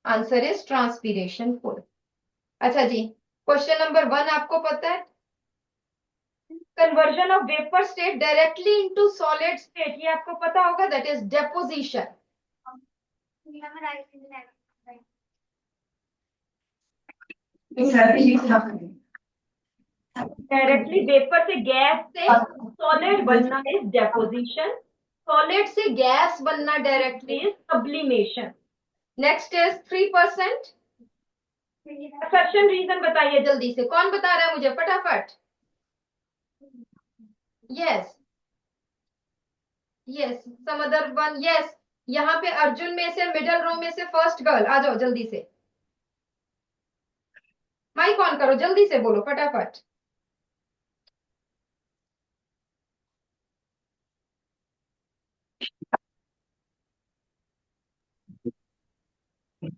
B: Answer is transpiration pull. अच्छा जी, question number 1 आपको पता है, conversion of vapour state directly into solid state, ये आपको पता होगा, that is deposition. Directly vapour से gas से सॉलिड बनना इज डेपोजिशन, सॉलिड से गैस बनना directly is sublimation. Next is 3%। Assertion reason बताइए जल्दी से, कौन बता रहा है मुझे फटाफट? Yes yes, some other one, yes. यहाँ पे अर्जुन में से, मिडल रो में से फर्स्ट गर्ल, आ जाओ जल्दी से, माइक ऑन करो, जल्दी से बोलो फटाफट।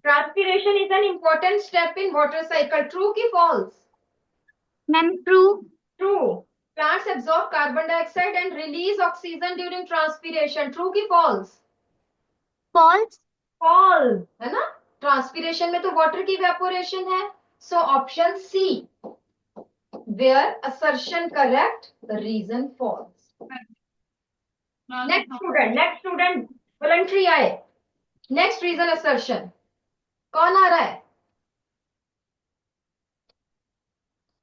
B: Transpiration is an important step in water cycle, true की false?
E: Ma'am, true.
B: True. Plants absorb carbon dioxide and release oxygen during transpiration, true की फॉल्स?
E: False.
B: फॉल्स, है ना? ट्रांसपिरेशन में तो वाटर की वेपोरेशन है, so option C, where assertion correct, the reason false. Next student voluntary आए। Next reason assertion कौन आ रहा है?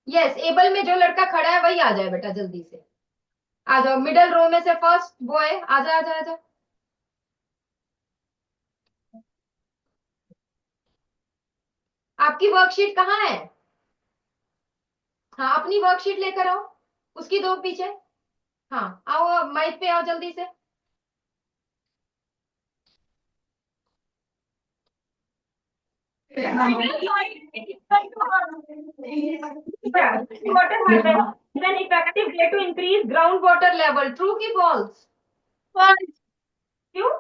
B: यस, एबल में जो लड़का खड़ा है वही आ जाए बेटा, जल्दी से आ जाओ। मिडल रो में से फर्स्ट बॉय, आजा आजा आजा। आपकी वर्कशीट कहाँ है? हाँ, अपनी वर्कशीट लेकर आओ, उसकी दो पीछे। हाँ आओ, माइक पे आओ जल्दी से। Water harvesting is an effective way to increase groundwater level. True की false?
E: False.
B: क्यों?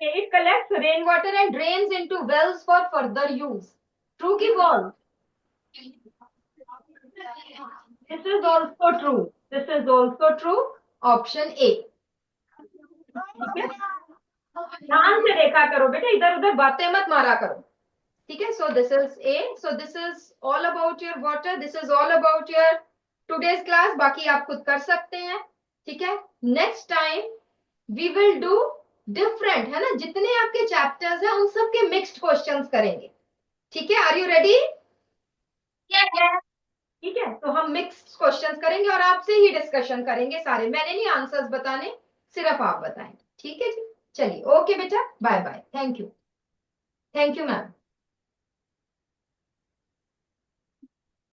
B: It collects rainwater and drains into wells for further use. True की false? This is also true. This is also true. Option A. ध्यान से देखा करो बेटा, इधर उधर बातें मत मारा करो, ठीक है? So this is a, so this is all about your water, this is all about your today's class. बाकी आप खुद कर सकते हैं, ठीक है? Next time we will do different, है ना? जितने आपके चैप्टर्स हैं उन सब के मिक्स्ड क्वेश्चंस करेंगे, ठीक है? Are you ready? ठीक है, तो हम मिक्स्ड क्वेश्चंस करेंगे और आपसे ही डिस्कशन करेंगे सारे, मैंने नहीं आंसर्स बताने, सिर्फ आप बताएंगे, ठीक है जी? चलिए, ओके बेटा, bye bye, thank you ma'am.